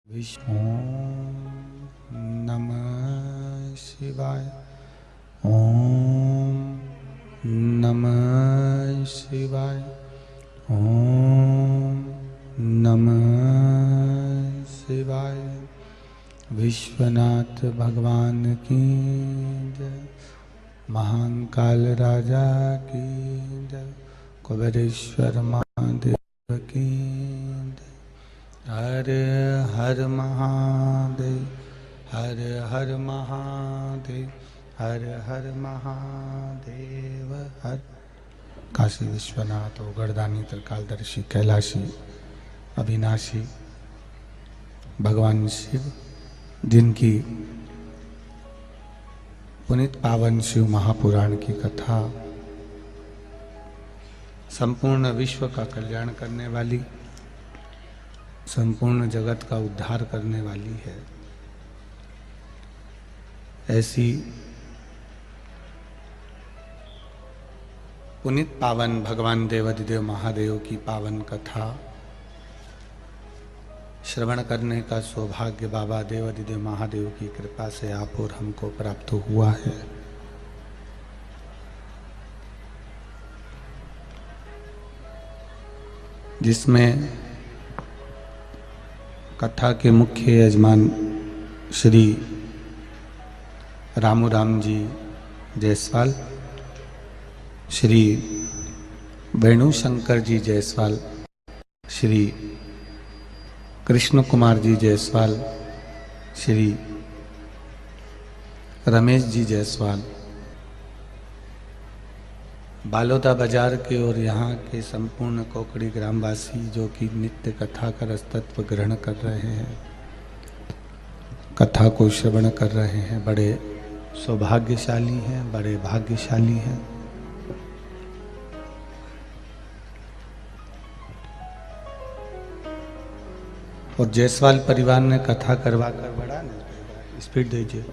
ओम नमः शिवाय। ओम नमः शिवाय। ओम नमः शिवाय। विश्वनाथ भगवान की जय। महाकाल राजा की जय। कुबेरेश्वर महादेव की जय। हर हर महादेव। हर हर महादेव। हर हर महादेव। हर काशी विश्वनाथ ओगरदानी त्रिकालदर्शी कैलाशी अविनाशी भगवान शिव, जिनकी पुनीत पावन शिव महापुराण की कथा संपूर्ण विश्व का कल्याण करने वाली, संपूर्ण जगत का उद्धार करने वाली है, ऐसी पुनीत पावन भगवान देवाधिदेव महादेव की पावन कथा श्रवण करने का सौभाग्य बाबा देवाधिदेव महादेव की कृपा से आप और हमको प्राप्त हुआ है। जिसमें कथा के मुख्य यजमान श्री रामू राम जी जायसवाल, श्री वेणु शंकर जी जायसवाल, श्री कृष्ण कुमार जी जायसवाल, श्री रमेश जी जायसवाल, बालोदा बाजार के और यहाँ के संपूर्ण कोकड़ी ग्रामवासी जो कि नित्य कथा का रसतत्व ग्रहण कर रहे हैं, कथा को श्रवण कर रहे हैं, बड़े सौभाग्यशाली हैं, बड़े भाग्यशाली हैं। और जायसवाल परिवार ने कथा करवा कर बड़ा स्पीड दीजिए।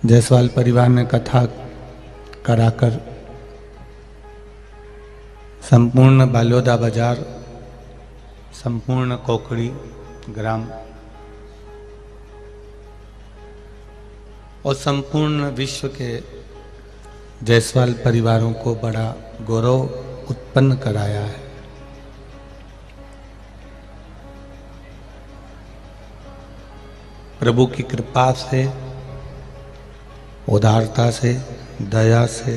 जायसवाल परिवार ने कथा कराकर संपूर्ण बालोदा बाजार, संपूर्ण कोकड़ी ग्राम और संपूर्ण विश्व के जायसवाल परिवारों को बड़ा गौरव उत्पन्न कराया है। प्रभु की कृपा से, उदारता से, दया से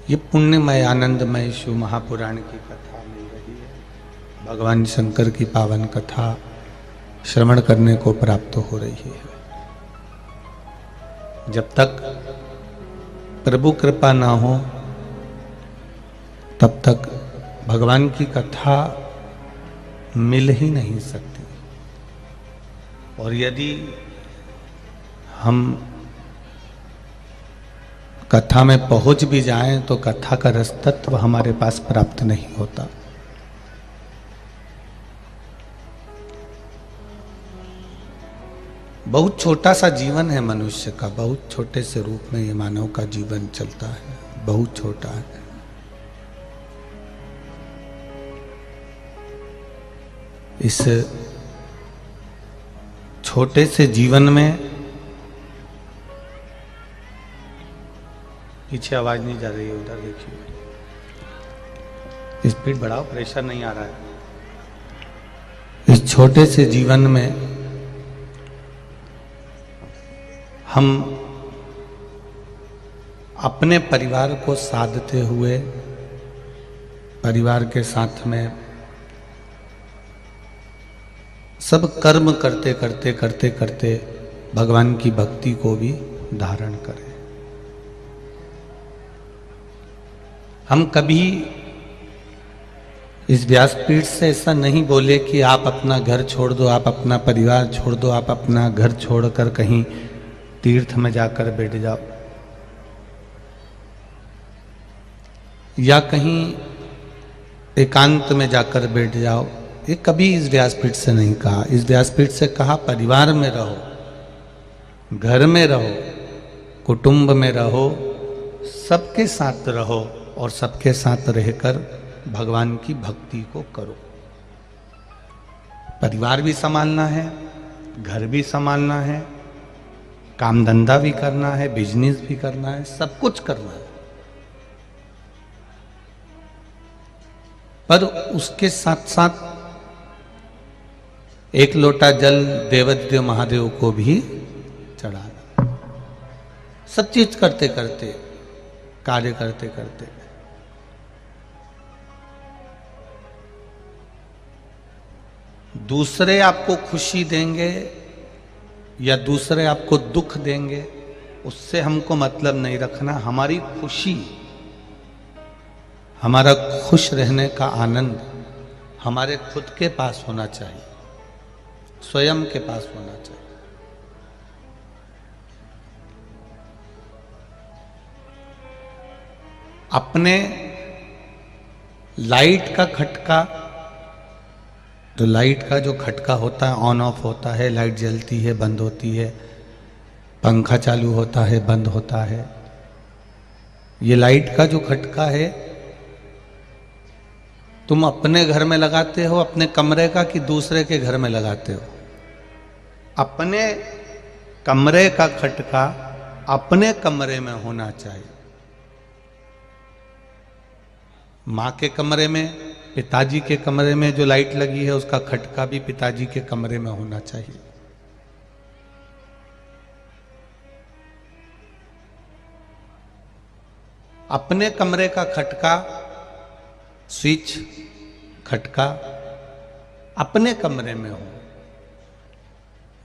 ये पुण्यमय आनंदमय शिव महापुराण की कथा मिल रही है। भगवान शंकर की पावन कथा श्रवण करने को प्राप्त हो रही है। जब तक प्रभु कृपा ना हो तब तक भगवान की कथा मिल ही नहीं सकती। और यदि हम कथा में पहुंच भी जाएं तो कथा का रस तत्व हमारे पास प्राप्त नहीं होता। बहुत छोटा सा जीवन है मनुष्य का, बहुत छोटे से रूप में ये मानव का जीवन चलता है, बहुत छोटा है। इस छोटे से जीवन में पीछे आवाज नहीं जा रही है, उधर देखिए, स्पीड बढ़ाओ, प्रेशर नहीं आ रहा है। इस छोटे से जीवन में हम अपने परिवार को साधते हुए, परिवार के साथ में सब कर्म करते करते करते करते भगवान की भक्ति को भी धारण करें। हम कभी इस व्यासपीठ से ऐसा नहीं बोले कि आप अपना घर छोड़ दो, आप अपना परिवार छोड़ दो, आप अपना घर छोड़कर कहीं तीर्थ में जाकर बैठ जाओ, या कहीं एकांत में जाकर बैठ जाओ। ये कभी इस व्यासपीठ से नहीं कहा। इस व्यासपीठ से कहा परिवार में रहो, घर में रहो, कुटुंब में रहो, सबके साथ रहो, और सबके साथ रहकर भगवान की भक्ति को करो। परिवार भी संभालना है, घर भी संभालना है, काम धंधा भी करना है, बिजनेस भी करना है, सब कुछ करना है। पर उसके साथ साथ एक लोटा जल देवाधिदेव महादेव को भी चढ़ाना। सब चीज करते करते, कार्य करते करते। दूसरे आपको खुशी देंगे या दूसरे आपको दुख देंगे, उससे हमको मतलब नहीं रखना। हमारी खुशी, हमारा खुश रहने का आनंद हमारे खुद के पास होना चाहिए, स्वयं के पास होना चाहिए। अपने लाइट का खटका, तो लाइट का जो खटका होता है, ऑन ऑफ होता है, लाइट जलती है, बंद होती है, पंखा चालू होता है, बंद होता है। ये लाइट का जो खटका है, तुम अपने घर में लगाते हो अपने कमरे का कि दूसरे के घर में लगाते हो? अपने कमरे का खटका अपने कमरे में होना चाहिए। माँ के कमरे में, पिताजी के कमरे में जो लाइट लगी है उसका खटका भी पिताजी के कमरे में होना चाहिए। अपने कमरे का खटका, स्विच खटका अपने कमरे में हो।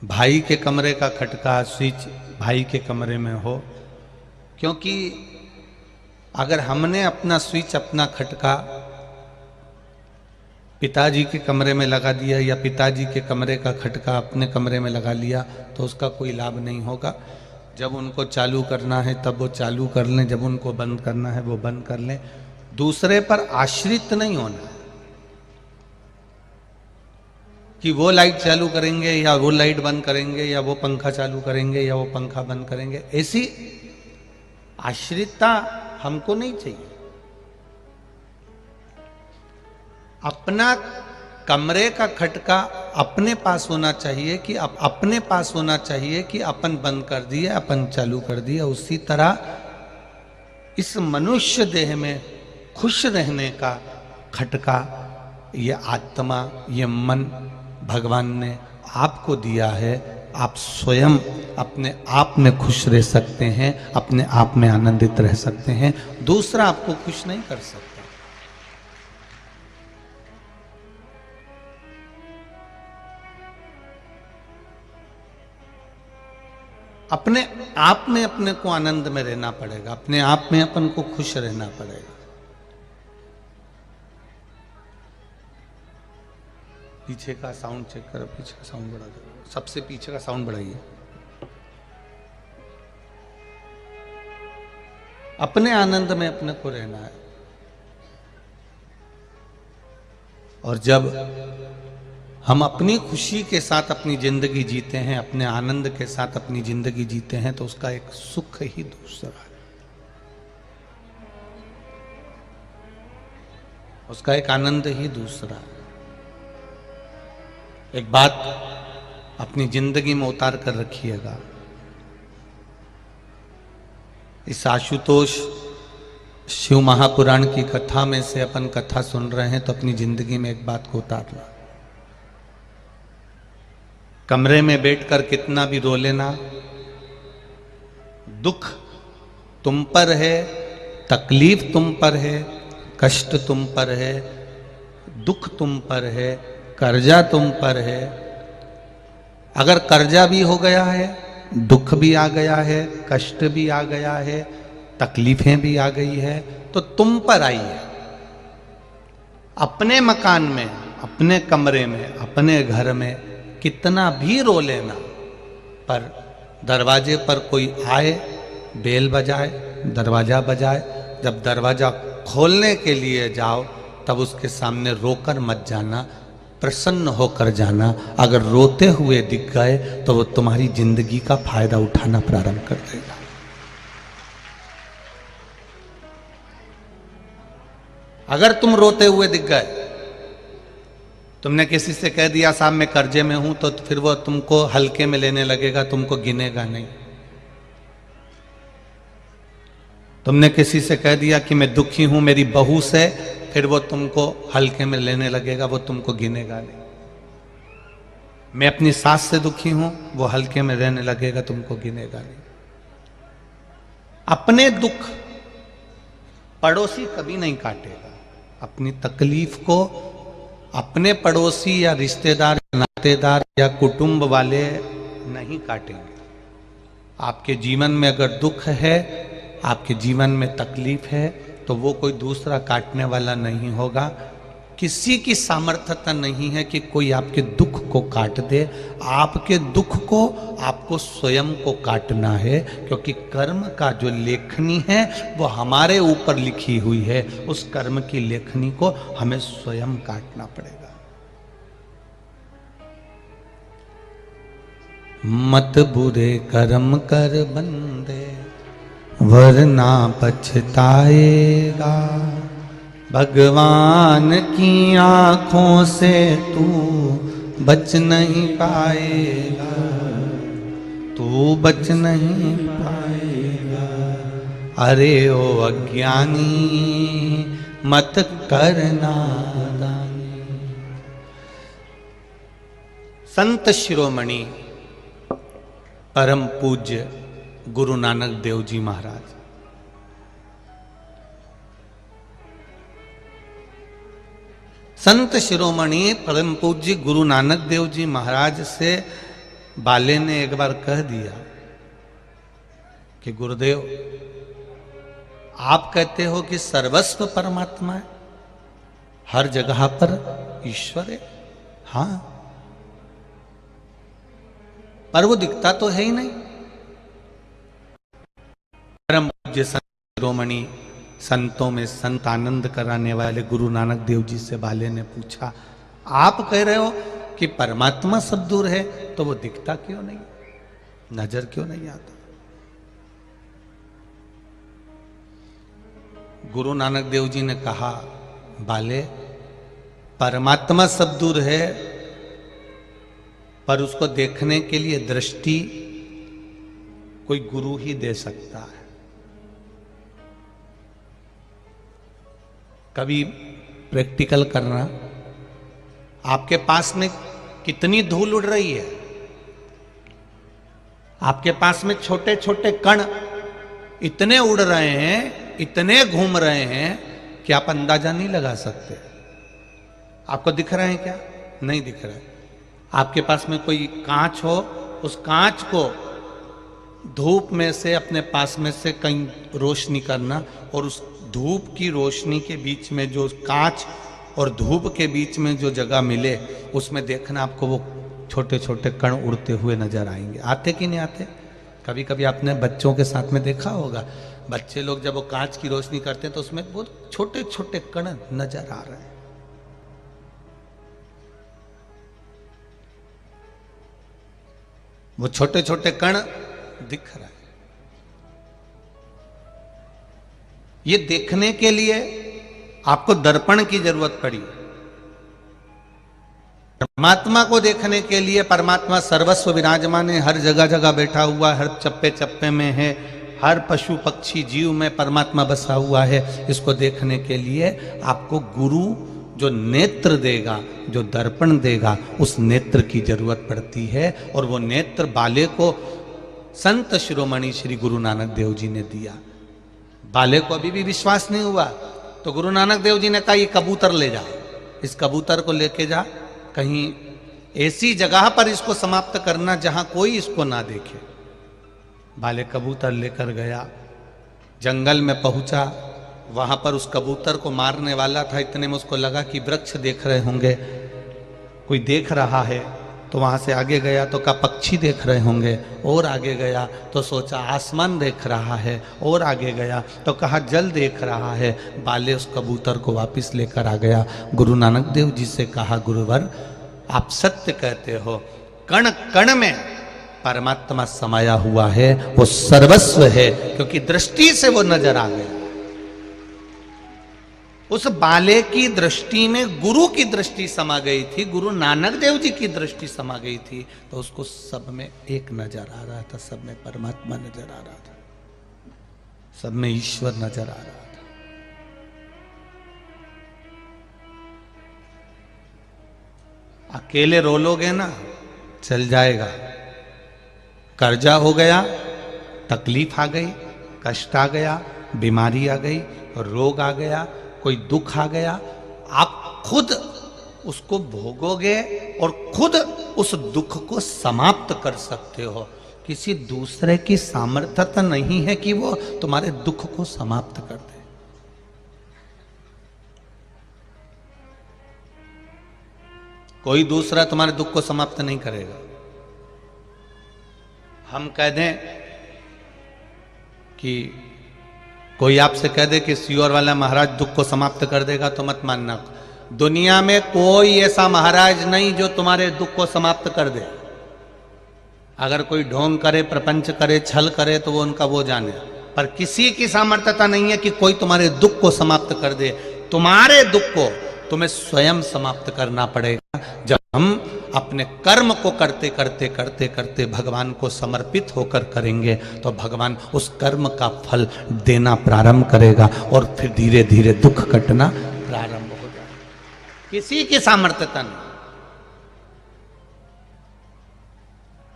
भाई के कमरे का खटका, स्विच भाई के कमरे में हो। क्योंकि अगर हमने अपना स्विच, अपना खटका पिताजी के कमरे में लगा दिया या पिताजी के कमरे का खटका अपने कमरे में लगा लिया, तो उसका कोई लाभ नहीं होगा। जब उनको चालू करना है तब वो चालू कर लें, जब उनको बंद करना है वो बंद कर लें। दूसरे पर आश्रित नहीं होना कि वो लाइट चालू करेंगे या वो लाइट बंद करेंगे या वो पंखा चालू करेंगे या वो पंखा बंद करेंगे। ऐसी आश्रितता हमको नहीं चाहिए। अपना कमरे का खटका अपने पास होना चाहिए कि अपने पास होना चाहिए कि अपन बंद कर दिए, अपन चालू कर दिया। उसी तरह इस मनुष्य देह में खुश रहने का खटका, ये आत्मा, ये मन भगवान ने आपको दिया है। आप स्वयं अपने आप में खुश रह सकते हैं, अपने आप में आनंदित रह सकते हैं। दूसरा आपको खुश नहीं कर सकता। अपने आप में अपने को आनंद में रहना पड़ेगा, अपने आप में अपन को खुश रहना पड़ेगा। पीछे का साउंड चेक करो, पीछे का साउंड बढ़ा दो, सबसे पीछे का साउंड बढ़ाइए। अपने आनंद में अपने को रहना है। और जब हम अपनी खुशी के साथ अपनी जिंदगी जीते हैं, अपने आनंद के साथ अपनी जिंदगी जीते हैं, तो उसका एक सुख ही दूसरा है, उसका एक आनंद ही दूसरा है। एक बात अपनी जिंदगी में उतार कर रखिएगा। इस आशुतोष शिव महापुराण की कथा में से अपन कथा सुन रहे हैं, तो अपनी जिंदगी में एक बात को उतारना। कमरे में बैठकर कितना भी रो लेना, दुख तुम पर है, तकलीफ तुम पर है, कष्ट तुम पर है, दुख तुम पर है, कर्जा तुम पर है। अगर कर्जा भी हो गया है, दुख भी आ गया है, कष्ट भी आ गया है, तकलीफें भी आ गई है, तो तुम पर आई है। अपने मकान में, अपने कमरे में, अपने घर में कितना भी रो लेना, पर दरवाजे पर कोई आए, बेल बजाए, दरवाजा बजाए, जब दरवाजा खोलने के लिए जाओ तब उसके सामने रोकर मत जाना, प्रसन्न होकर जाना। अगर रोते हुए दिख गए तो वो तुम्हारी जिंदगी का फायदा उठाना प्रारंभ कर देगा। अगर तुम रोते हुए दिख गए, तुमने किसी से कह दिया साहब मैं कर्जे में हूं, तो फिर वो तुमको हल्के में लेने लगेगा, तुमको गिनेगा नहीं। तुमने किसी से कह दिया कि मैं दुखी हूं मेरी बहू से, फिर वो तुमको हल्के में लेने लगेगा, वो तुमको गिनेगा नहीं। मैं अपनी सास से दुखी हूं, वो हल्के में रहने लगेगा, तुमको गिनेगा नहीं। अपने दुख पड़ोसी कभी नहीं काटेगा। अपनी तकलीफ को अपने पड़ोसी या रिश्तेदार, नातेदार या कुटुंब वाले नहीं काटेंगे। आपके जीवन में अगर दुख है, आपके जीवन में तकलीफ है, तो वो कोई दूसरा काटने वाला नहीं होगा। किसी की सामर्थ्यता नहीं है कि कोई आपके दुख को काट दे। आपके दुख को आपको स्वयं को काटना है, क्योंकि कर्म का जो लेखनी है वो हमारे ऊपर लिखी हुई है। उस कर्म की लेखनी को हमें स्वयं काटना पड़ेगा। मत बुरे कर्म कर बंदे, वरना पछताएगा। भगवान की आंखों से तू बच नहीं पाएगा, तू बच नहीं पाएगा। अरे ओ अज्ञानी मत करना दानी। संत शिरोमणि परम पूज्य गुरु नानक देव जी महाराज, संत शिरोमणि परम पूज्य गुरु नानक देव जी महाराज से बाले ने एक बार कह दिया कि गुरुदेव आप कहते हो कि सर्वस्व परमात्मा है, हर जगह पर ईश्वर है। हाँ, पर वो दिखता तो है ही नहीं। परम पूज्य संत शिरोमणि, संतों में संत आनंद कराने वाले गुरु नानक देव जी से बाले ने पूछा, आप कह रहे हो कि परमात्मा सब दूर है, तो वो दिखता क्यों नहीं, नजर क्यों नहीं आता? गुरु नानक देव जी ने कहा, बाले परमात्मा सब दूर है, पर उसको देखने के लिए दृष्टि कोई गुरु ही दे सकता है। कभी प्रैक्टिकल करना, आपके पास में कितनी धूल उड़ रही है, आपके पास में छोटे छोटे कण इतने उड़ रहे हैं, इतने घूम रहे हैं कि आप अंदाजा नहीं लगा सकते। आपको दिख रहे हैं क्या? नहीं दिख रहा है। आपके पास में कोई कांच हो, उस कांच को धूप में से अपने पास में से कहीं रोशनी करना, और उस धूप की रोशनी के बीच में जो कांच और धूप के बीच में जो जगह मिले, उसमें देखना आपको वो छोटे छोटे कण उड़ते हुए नजर आएंगे। आते कि नहीं आते? कभी कभी आपने बच्चों के साथ में देखा होगा, बच्चे लोग जब वो कांच की रोशनी करते हैं तो उसमें बहुत छोटे छोटे कण नजर आ रहे हैं। वो छोटे छोटे कण दिख रहा है। ये देखने के लिए आपको दर्पण की जरूरत पड़ी। परमात्मा को देखने के लिए, परमात्मा सर्वस्व विराजमान है, हर जगह जगह बैठा हुआ, हर चप्पे चप्पे में है, हर पशु पक्षी जीव में परमात्मा बसा हुआ है। इसको देखने के लिए आपको गुरु जो नेत्र देगा, जो दर्पण देगा, उस नेत्र की जरूरत पड़ती है। और वो नेत्र बाले को संत शिरोमणि श्री गुरु नानक देव जी ने दिया। बाले को अभी भी विश्वास नहीं हुआ, तो गुरु नानक देव जी ने कहा, ये कबूतर ले जा, इस कबूतर को लेके जा, कहीं ऐसी जगह पर इसको समाप्त करना जहां कोई इसको ना देखे। बाले कबूतर लेकर गया, जंगल में पहुंचा, वहां पर उस कबूतर को मारने वाला था। इतने में उसको लगा कि वृक्ष देख रहे होंगे, कोई देख रहा है, तो वहां से आगे गया तो कहा पक्षी देख रहे होंगे, और आगे गया तो सोचा आसमान देख रहा है, और आगे गया तो कहा जल देख रहा है। बाले उस कबूतर को वापस लेकर आ गया। गुरु नानक देव जी से कहा, गुरुवर आप सत्य कहते हो, कण कण में परमात्मा समाया हुआ है, वो सर्वस्व है, क्योंकि दृष्टि से वो नजर आ गया। उस बाले की दृष्टि में गुरु की दृष्टि समा गई थी, गुरु नानक देव जी की दृष्टि समा गई थी। तो उसको सब में एक नजर आ रहा था, सब में परमात्मा नजर आ रहा था, सब में ईश्वर नजर आ रहा था। अकेले रो लोगे ना चल जाएगा, कर्जा हो गया, तकलीफ आ गई, कष्ट आ गया, बीमारी आ गई, रोग आ गया, कोई दुख आ गया, आप खुद उसको भोगोगे और खुद उस दुख को समाप्त कर सकते हो। किसी दूसरे की सामर्थ्यता नहीं है कि वो तुम्हारे दुख को समाप्त कर दे। कोई दूसरा तुम्हारे दुख को समाप्त नहीं करेगा। हम कह दें कि कोई आपसे कह दे कि सियोर वाला महाराज दुख को समाप्त कर देगा, तो मत मानना। दुनिया में कोई ऐसा महाराज नहीं जो तुम्हारे दुख को समाप्त कर दे। अगर कोई ढोंग करे, प्रपंच करे, छल करे तो वो उनका वो जाने, पर किसी की सामर्थ्यता नहीं है कि कोई तुम्हारे दुख को समाप्त कर दे। तुम्हारे दुख को तुम्हें स्वयं समाप्त करना पड़ेगा। जब हम अपने कर्म को करते करते करते करते भगवान को समर्पित होकर करेंगे तो भगवान उस कर्म का फल देना प्रारंभ करेगा और फिर धीरे धीरे दुख कटना प्रारंभ हो जाएगा। किसी की सामर्थ्यता नहीं।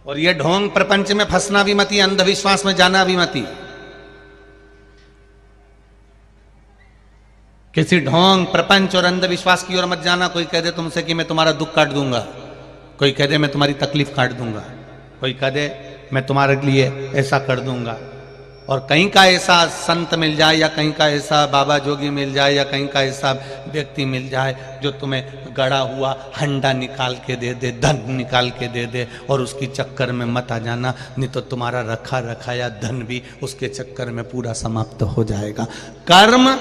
और ये ढोंग प्रपंच में फंसना भी मती, अंधविश्वास में जाना भी मती। किसी ढोंग प्रपंच और अंधविश्वास की ओर मत जाना। कोई कह दे तुमसे कि मैं तुम्हारा दुख काट दूंगा, कोई कह दे मैं तुम्हारी तकलीफ काट दूंगा, कोई कह दे मैं तुम्हारे लिए ऐसा कर दूंगा। और कहीं का ऐसा संत मिल जाए या कहीं का ऐसा बाबा जोगी मिल जाए या कहीं का ऐसा व्यक्ति मिल जाए जो तुम्हें गड़ा हुआ हंडा निकाल के दे दे, धन निकाल के दे दे, और उसकी चक्कर में मत आ जाना, नहीं तो तुम्हारा रखा रखाया धन भी उसके चक्कर में पूरा समाप्त हो जाएगा। कर्म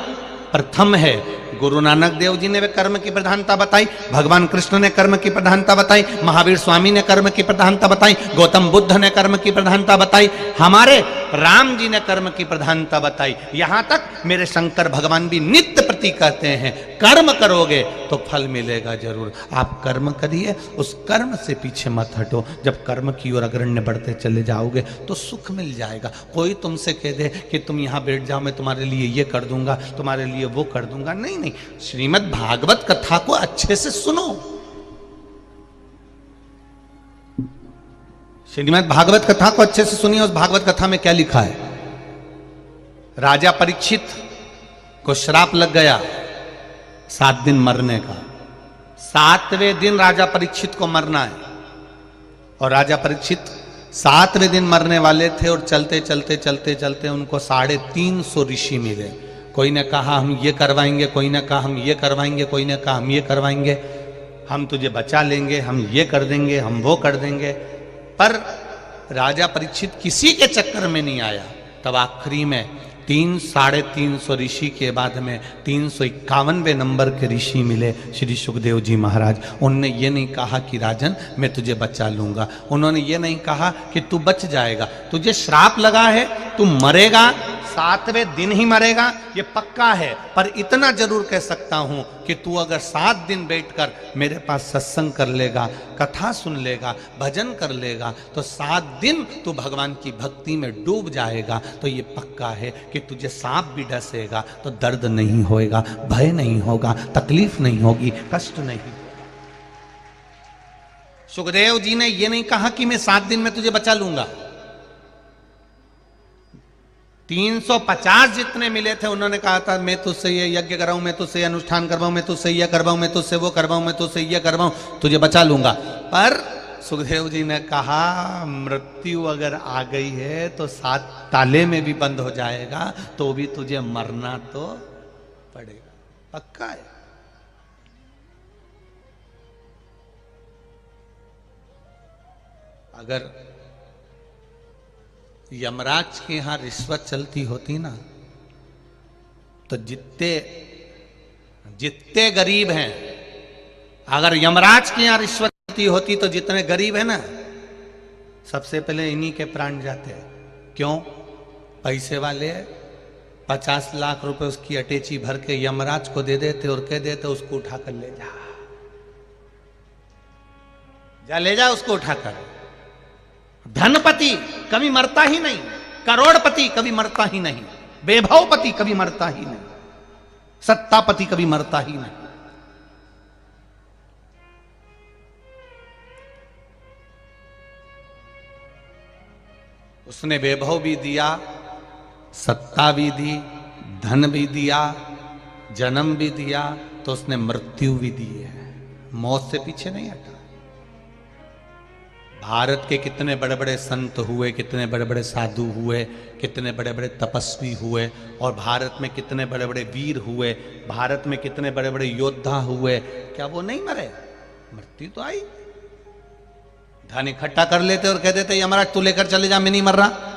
प्रथम है। गुरु नानक देव जी ने वे कर्म की प्रधानता बताई, भगवान कृष्ण ने कर्म की प्रधानता बताई, महावीर स्वामी ने कर्म की प्रधानता बताई, गौतम बुद्ध ने कर्म की प्रधानता बताई, हमारे राम जी ने कर्म की प्रधानता बताई। यहां तक मेरे शंकर भगवान भी नित्य प्रति कहते हैं कर्म करोगे तो फल मिलेगा जरूर। आप कर्म करिए, उस कर्म से पीछे मत हटो। जब कर्म की ओर अग्रण्य बढ़ते चले जाओगे तो सुख मिल जाएगा। कोई तुमसे कह दे कि तुम यहां बैठ जाओ, मैं तुम्हारे लिए ये कर दूंगा, तुम्हारे लिए वो कर दूंगा, नहीं नहीं। श्रीमद् भागवत कथा को अच्छे से सुनो। श्रीमद् भागवत कथा को अच्छे से सुनिए। उस भागवत कथा में क्या लिखा है। राजा परीक्षित को श्राप लग गया 7 दिन मरने का। 7वें दिन राजा परीक्षित को मरना है और राजा परीक्षित 7वें दिन मरने वाले थे और चलते चलते चलते चलते उनको 350 ऋषि मिले। कोई ने कहा हम ये करवाएंगे, कोई ने कहा हम ये करवाएंगे, कोई ने कहा हम ये करवाएंगे, हम तुझे बचा लेंगे, हम ये कर देंगे, हम वो कर देंगे। पर राजा परीक्षित किसी के चक्कर में नहीं आया। तब आखिरी में 350 ऋषि के बाद में 351वें नंबर के ऋषि मिले, श्री सुखदेव जी महाराज। उनने ये नहीं कहा कि राजन मैं तुझे बचा लूंगा, उन्होंने ये नहीं कहा कि तू बच जाएगा, तुझे श्राप लगा है, तू मरेगा, 7वें दिन ही मरेगा, ये पक्का है। पर इतना जरूर कह सकता हूं कि तू अगर 7 दिन बैठकर मेरे पास सत्संग कर लेगा, कथा सुन लेगा, भजन कर लेगा, तो 7 दिन तू भगवान की भक्ति में डूब जाएगा। तो ये पक्का है कि तुझे सांप भी डसेगा तो दर्द नहीं होएगा, भय नहीं होगा, तकलीफ नहीं होगी, कष्ट नहीं होगा। सुखदेव जी ने यह नहीं कहा कि मैं 7 दिन में तुझे बचा लूंगा। 350 जितने मिले थे उन्होंने कहा था मैं तुझसे ये यज्ञ कराऊं, मैं तुझसे ये अनुष्ठान करवाऊं, मैं तुझसे ये करवाऊं, मैं तुझसे वो करवाऊं, मैं तुझसे ये करवाऊं, तुझे बचा लूंगा। पर सुखदेव जी ने कहा मृत्यु अगर आ गई है तो 7 ताले में भी बंद हो जाएगा, तो भी तुझे मरना तो पड़ेगा, पक्का है। अगर यमराज के यहां रिश्वत चलती होती ना, तो जितने गरीब हैं, अगर यमराज के यहां रिश्वत चलती होती तो जितने गरीब है ना, सबसे पहले इन्हीं के प्राण जाते हैं। क्यों? पैसे वाले 50 लाख रुपए उसकी अटैची भर के यमराज को दे देते और कह देते उसको उठाकर ले जा, जा ले जा उसको उठाकर। धनपति कभी मरता ही नहीं, करोड़पति कभी मरता ही नहीं, वैभवपति कभी मरता ही नहीं, सत्तापति कभी मरता ही नहीं। उसने वैभव भी दिया, सत्ता भी दी, धन भी दिया, जन्म भी दिया, तो उसने मृत्यु भी दी है। मौत से पीछे नहीं हटा। भारत के कितने बड़े बड़े संत हुए, कितने बड़े बड़े साधु हुए, कितने बड़े बड़े तपस्वी हुए, और भारत में कितने बड़े बड़े वीर हुए, भारत में कितने बड़े बड़े योद्धा हुए, क्या वो नहीं मरे? मृत्यु तो आई। धन इकट्ठा कर लेते और कह देते यमराज तू लेकर चले जा, मैं नहीं मर रहा।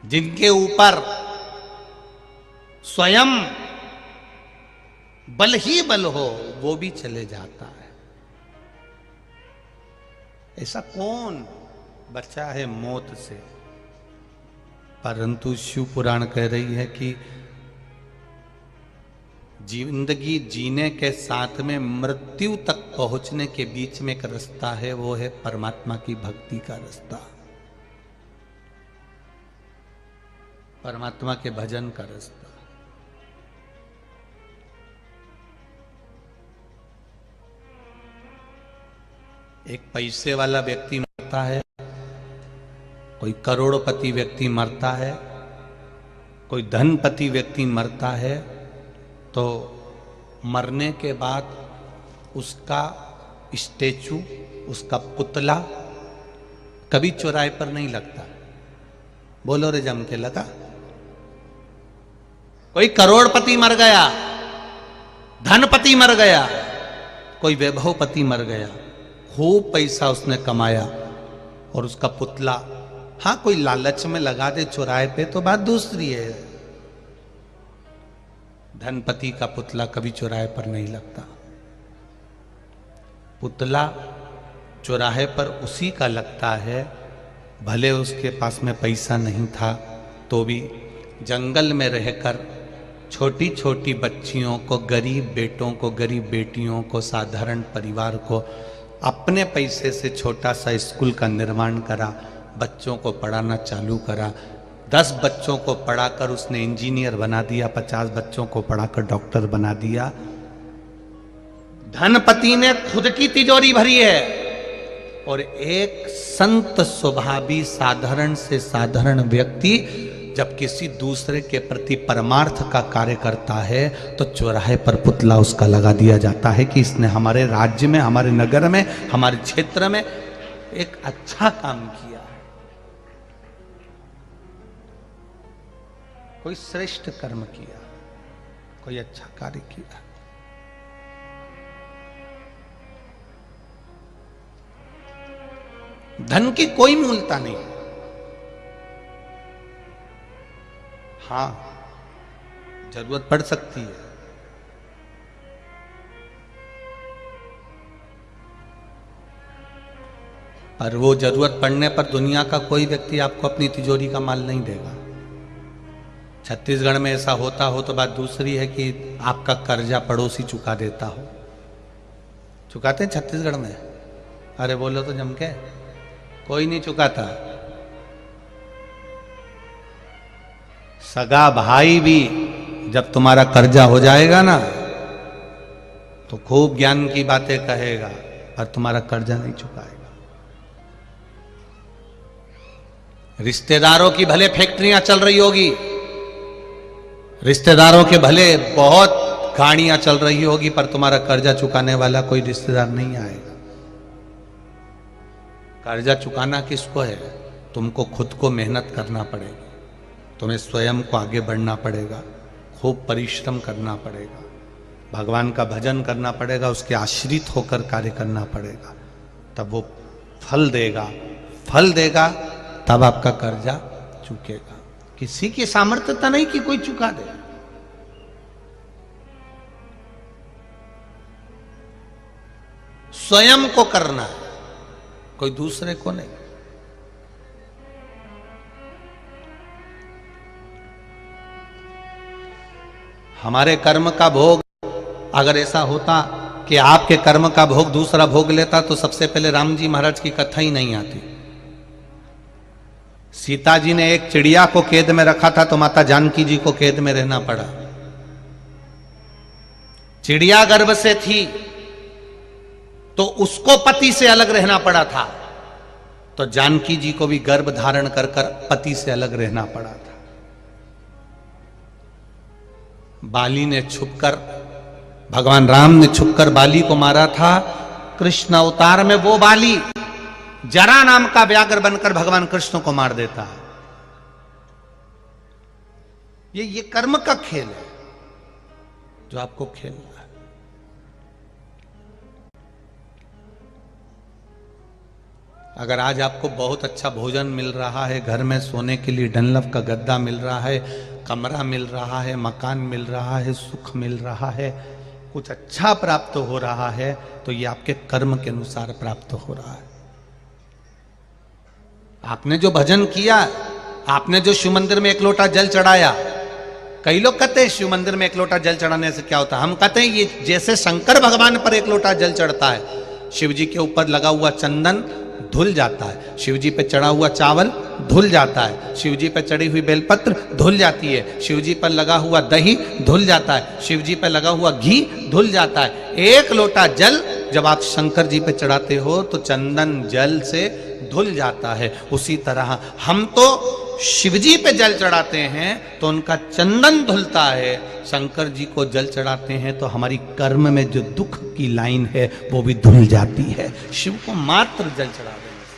जिनके ऊपर स्वयं बल ही बल हो वो भी चले जाता है। ऐसा कौन बचा है मौत से? परंतु शिव पुराण कह रही है कि जिंदगी जीने के साथ में मृत्यु तक पहुंचने के बीच में एक रास्ता है, वो है परमात्मा की भक्ति का रास्ता, परमात्मा के भजन का रास्ता। एक पैसे वाला व्यक्ति मरता है, कोई करोड़पति व्यक्ति मरता है, कोई धनपति व्यक्ति मरता है, तो मरने के बाद उसका स्टेचू, उसका पुतला कभी चौराहे पर नहीं लगता। बोलो रे जम के लगा। कोई करोड़पति मर गया, धनपति मर गया, कोई वैभवपति मर गया, खूब पैसा उसने कमाया, और उसका पुतला, हाँ कोई लालच में लगा दे चौराहे पे तो बात दूसरी है। धनपति का पुतला कभी चौराहे पर नहीं लगता। पुतला चौराहे पर उसी का लगता है, भले उसके पास में पैसा नहीं था तो भी जंगल में रहकर छोटी छोटी बच्चियों को, गरीब बेटों को, गरीब बेटियों को, साधारण परिवार को अपने पैसे से छोटा सा स्कूल का निर्माण करा, बच्चों को पढ़ाना चालू करा। 10 बच्चों को पढ़ाकर उसने इंजीनियर बना दिया, 50 बच्चों को पढ़ाकर डॉक्टर बना दिया। धनपति ने खुद की तिजोरी भरी है, और एक संत स्वभावी साधारण से साधारण व्यक्ति जब किसी दूसरे के प्रति परमार्थ का कार्य करता है तो चौराहे पर पुतला उसका लगा दिया जाता है कि इसने हमारे राज्य में, हमारे नगर में, हमारे क्षेत्र में एक अच्छा काम किया है, कोई श्रेष्ठ कर्म किया, कोई अच्छा कार्य किया। धन की कोई मूलता नहीं। हाँ, जरूरत पड़ सकती है, पर वो जरूरत पड़ने पर दुनिया का कोई व्यक्ति आपको अपनी तिजोरी का माल नहीं देगा। छत्तीसगढ़ में ऐसा होता हो तो बात दूसरी है कि आपका कर्जा पड़ोसी चुका देता हो। चुकाते हैं छत्तीसगढ़ में? अरे बोलो तो जम के, कोई नहीं चुकाता। सगा भाई भी जब तुम्हारा कर्जा हो जाएगा ना तो खूब ज्ञान की बातें कहेगा, पर तुम्हारा कर्जा नहीं चुकाएगा। रिश्तेदारों की भले फैक्ट्रियां चल रही होगी, रिश्तेदारों के भले बहुत गाड़ियां चल रही होगी, पर तुम्हारा कर्जा चुकाने वाला कोई रिश्तेदार नहीं आएगा। कर्जा चुकाना किसको है? तुमको खुद को मेहनत करना पड़ेगी, तुम्हें स्वयं को आगे बढ़ना पड़ेगा, खूब परिश्रम करना पड़ेगा, भगवान का भजन करना पड़ेगा, उसके आश्रित होकर कार्य करना पड़ेगा, तब वो फल देगा। फल देगा तब आपका कर्जा चुकेगा। किसी की सामर्थ्यता नहीं कि कोई चुका दे। स्वयं को करना है, कोई दूसरे को नहीं। हमारे कर्म का भोग अगर ऐसा होता कि आपके कर्म का भोग दूसरा भोग लेता तो सबसे पहले राम जी महाराज की कथा ही नहीं आती। सीता जी ने एक चिड़िया को कैद में रखा था तो माता जानकी जी को कैद में रहना पड़ा। चिड़िया गर्भ से थी तो उसको पति से अलग रहना पड़ा था, तो जानकी जी को भी गर्भ धारण कर कर पति से अलग रहना पड़ा था। बाली ने छुपकर, भगवान राम ने छुपकर बाली को मारा था। कृष्ण अवतार में वो बाली जरा नाम का व्याघ्र बनकर भगवान कृष्ण को मार देता है। ये कर्म का खेल है जो आपको खेलना है। अगर आज आपको बहुत अच्छा भोजन मिल रहा है, घर में सोने के लिए डनलप का गद्दा मिल रहा है, कमरा मिल रहा है, मकान मिल रहा है, सुख मिल रहा है, कुछ अच्छा प्राप्त हो रहा है, तो ये आपके कर्म के अनुसार प्राप्त हो रहा है। आपने जो भजन किया, आपने जो शिव मंदिर में एक लोटा जल चढ़ाया, कई लोग कहते हैं शिव मंदिर में एक लोटा जल चढ़ाने से क्या होता है। हम कहते हैं ये जैसे शंकर भगवान पर एक लोटा जल चढ़ता है, शिव जी के ऊपर लगा हुआ चंदन धुल जाता है, शिव जी पे चढ़ा हुआ चावल धुल जाता है, शिव जी पे चढ़ी हुई बेलपत्र धुल जाती है, शिव जी पर लगा हुआ दही धुल जाता है, शिव जी पे लगा हुआ घी धुल जाता है। एक लोटा जल जब आप शंकर जी पे चढ़ाते हो तो चंदन जल से धुल जाता है। उसी तरह हम तो शिव जी पे जल चढ़ाते हैं तो उनका चंदन धुलता है, शंकर जी को जल चढ़ाते हैं तो हमारी कर्म में जो दुख की लाइन है वो भी धुल जाती है, शिव को मात्र जल चढ़ा देने से।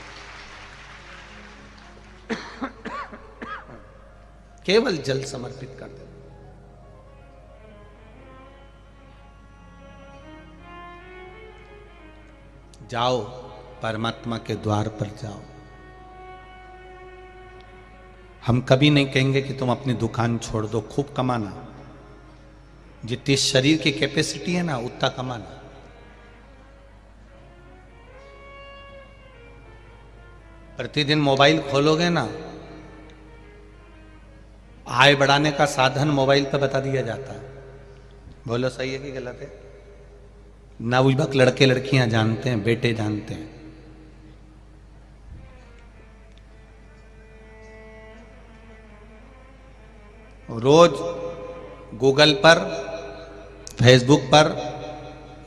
केवल जल समर्पित कर दे। जाओ परमात्मा के द्वार पर जाओ। हम कभी नहीं कहेंगे कि तुम अपनी दुकान छोड़ दो, खूब कमाना, जितनी शरीर की कैपेसिटी है ना उतना कमाना। प्रतिदिन मोबाइल खोलोगे ना, आय बढ़ाने का साधन मोबाइल पर बता दिया जाता है। बोलो सही है कि गलत है? ना उस वक्त लड़के लड़कियां जानते हैं, बेटे जानते हैं। रोज गूगल पर, फेसबुक पर,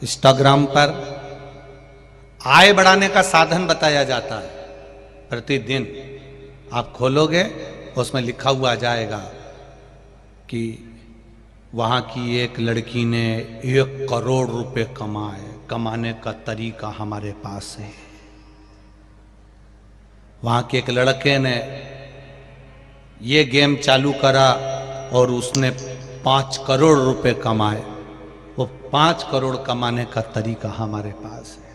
इंस्टाग्राम पर आय बढ़ाने का साधन बताया जाता है। प्रतिदिन आप खोलोगे उसमें लिखा हुआ जाएगा कि वहाँ की एक लड़की ने 1 करोड़ रुपए कमाए, कमाने का तरीका हमारे पास है। वहाँ के एक लड़के ने ये गेम चालू करा और उसने 5 करोड़ रुपए कमाए, वो 5 करोड़ कमाने का तरीका हमारे पास है।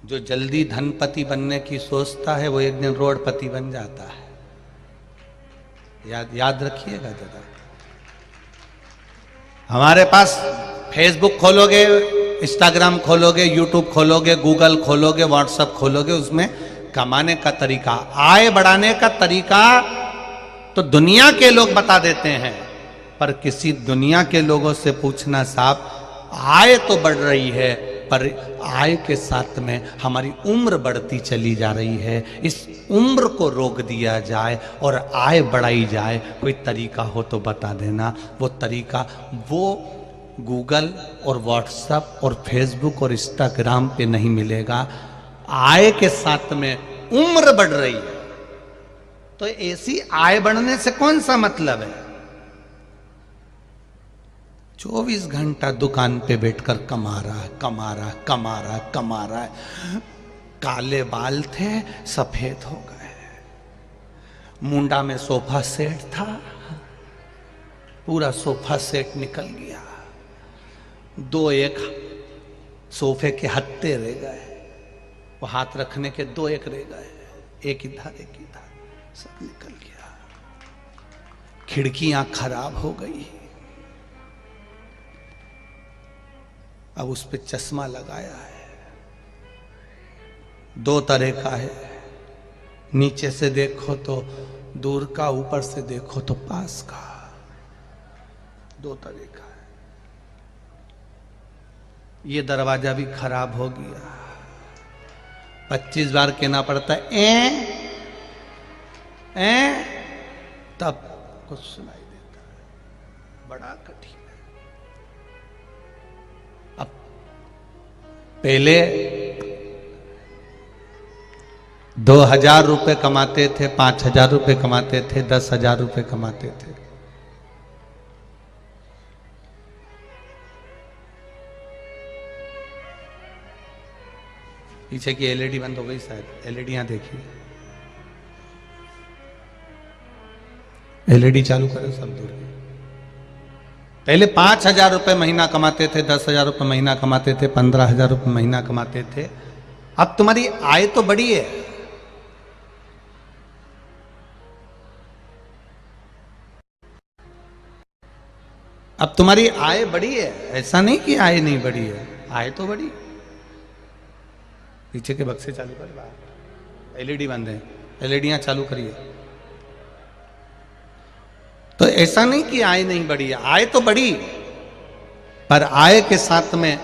जो जल्दी धनपति बनने की सोचता है वो एक दिन रोडपति बन जाता है। याद रखिएगा जरा। हमारे पास फेसबुक खोलोगे, इंस्टाग्राम खोलोगे, यूट्यूब खोलोगे, गूगल खोलोगे, व्हाट्सएप खोलोगे, उसमें कमाने का तरीका, आय बढ़ाने का तरीका तो दुनिया के लोग बता देते हैं, पर किसी दुनिया के लोगों से पूछना साहब, आय तो बढ़ रही है पर आय के साथ में हमारी उम्र बढ़ती चली जा रही है, इस उम्र को रोक दिया जाए और आय बढ़ाई जाए, कोई तरीका हो तो बता देना। वो तरीका वो गूगल और व्हाट्सएप और फेसबुक और इंस्टाग्राम पे नहीं मिलेगा। आय के साथ में उम्र बढ़ रही है, तो ऐसी आय बढ़ने से कौन सा मतलब है? 24 घंटा दुकान पे बैठकर कमा रहा है, कमा रहा है, कमा रहा है, कमा रहा है। काले बाल थे सफेद हो गए, मुंडा में सोफा सेट था, पूरा सोफा सेट निकल गया, 2-1 सोफे के हत्ते रह गए, वो हाथ रखने के 2-1 रह गए, एक इधर एक इधर, सब निकल गया। खिड़कियां खराब हो गई, अब उस पे चश्मा लगाया है, दो तरह का है, नीचे से देखो तो दूर का, ऊपर से देखो तो पास का, दो तरह का है। ये दरवाजा भी खराब हो गया, 25 बार कहना पड़ता है तब कुछ सुनाई देता है, बड़ा कठिन है। अब पहले 2000 रुपए कमाते थे, 5000 रुपए कमाते थे, 10,000 रुपए कमाते थे। पीछे की एलईडी बंद हो गई शायद, एलईडी यहां देखिए, एलईडी चालू करो सब दूर की। पहले 5,000 रुपए महीना कमाते थे, 10,000 रुपए महीना कमाते थे, 15,000 रुपए महीना कमाते थे। अब तुम्हारी आय तो बड़ी है, अब तुम्हारी आय बड़ी है, ऐसा नहीं कि आय नहीं बड़ी है, आय तो बड़ी। पीछे के बक्से चालू कर, बाहर एलईडी बंद है, एलईडियां चालू करिए। तो ऐसा नहीं कि आय नहीं बढ़ी है, आय तो बढ़ी, पर आय के साथ में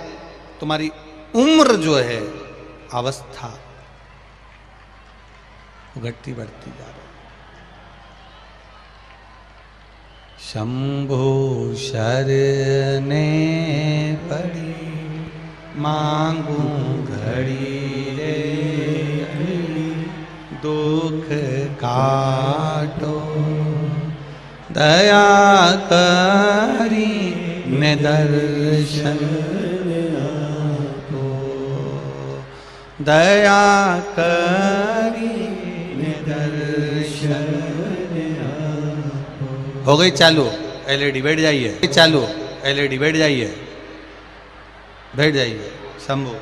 तुम्हारी उम्र जो है, अवस्था घटती बढ़ती जा रही। शंभु शरने पड़ी मांगू घड़ी रे, दुख काटो दया करी ने दर्शन आपो, दया करी ने दर्शन आपो। हो गई चालू एलईडी, बैठ जाइए, चालू एलईडी, बैठ जाइए, बैठ जाइए। शंभू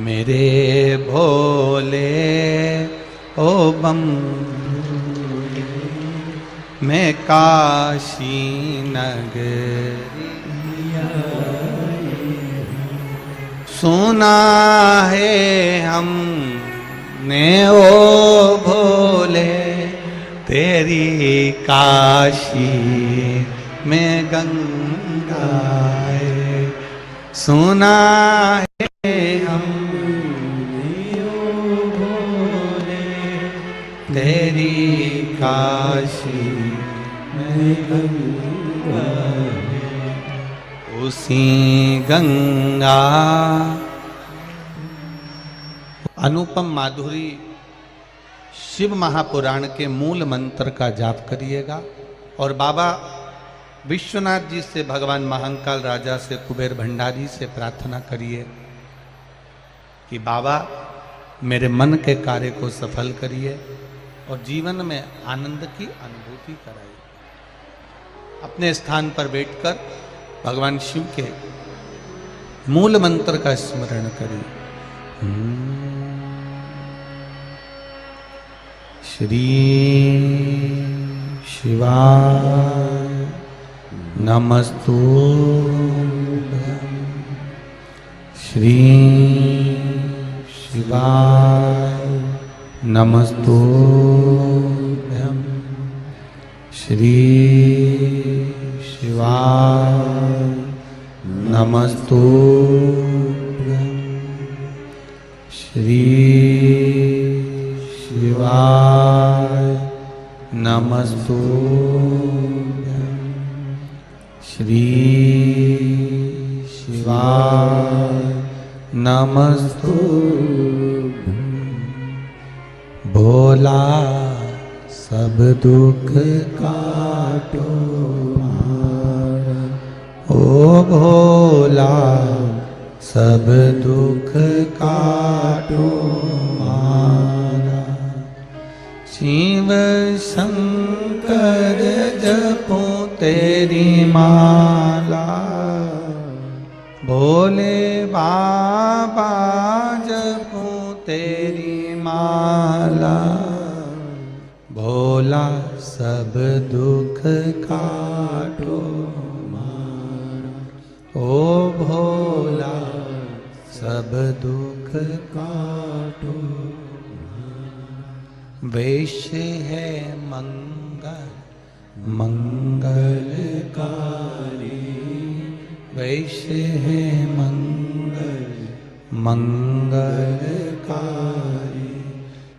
मेरे भोले ओ बम, मैं काशी नगरिया, सुना है हमने ओ भोले तेरी काशी में गंगा है, सुना है हमने ओ भोले तेरी काशी में गंगा है, उसी गंगा। अनुपम माधुरी शिव महापुराण के मूल मंत्र का जाप करिएगा और बाबा विश्वनाथ जी से, भगवान महाकाल राजा से, कुबेर भंडारी से प्रार्थना करिए कि बाबा मेरे मन के कार्य को सफल करिए और जीवन में आनंद की अनुभूति कराइए। अपने स्थान पर बैठकर भगवान शिव के मूल मंत्र का स्मरण करिए। श्री शिवाय नमस्तुभ्यं, श्री शिवाय नमस्तुभ्यं, श्री शिवाय नमस्तुभ्यं, श्री शिवाय नमस्तुभ्यं, श्री शिवाय नमस्तुभ्यं। भोला सब दुख काटो मारा, ओ भोला सब दुख काटो मारा, शिव शंकर जपो तेरी माला, भोले बाबा जपो तेरी माला, भोला सब दुख काटो मारा, ओ काटो, वैश्य है मंगल मंगलकारी, वैश्य है मंगल मंगलकारी,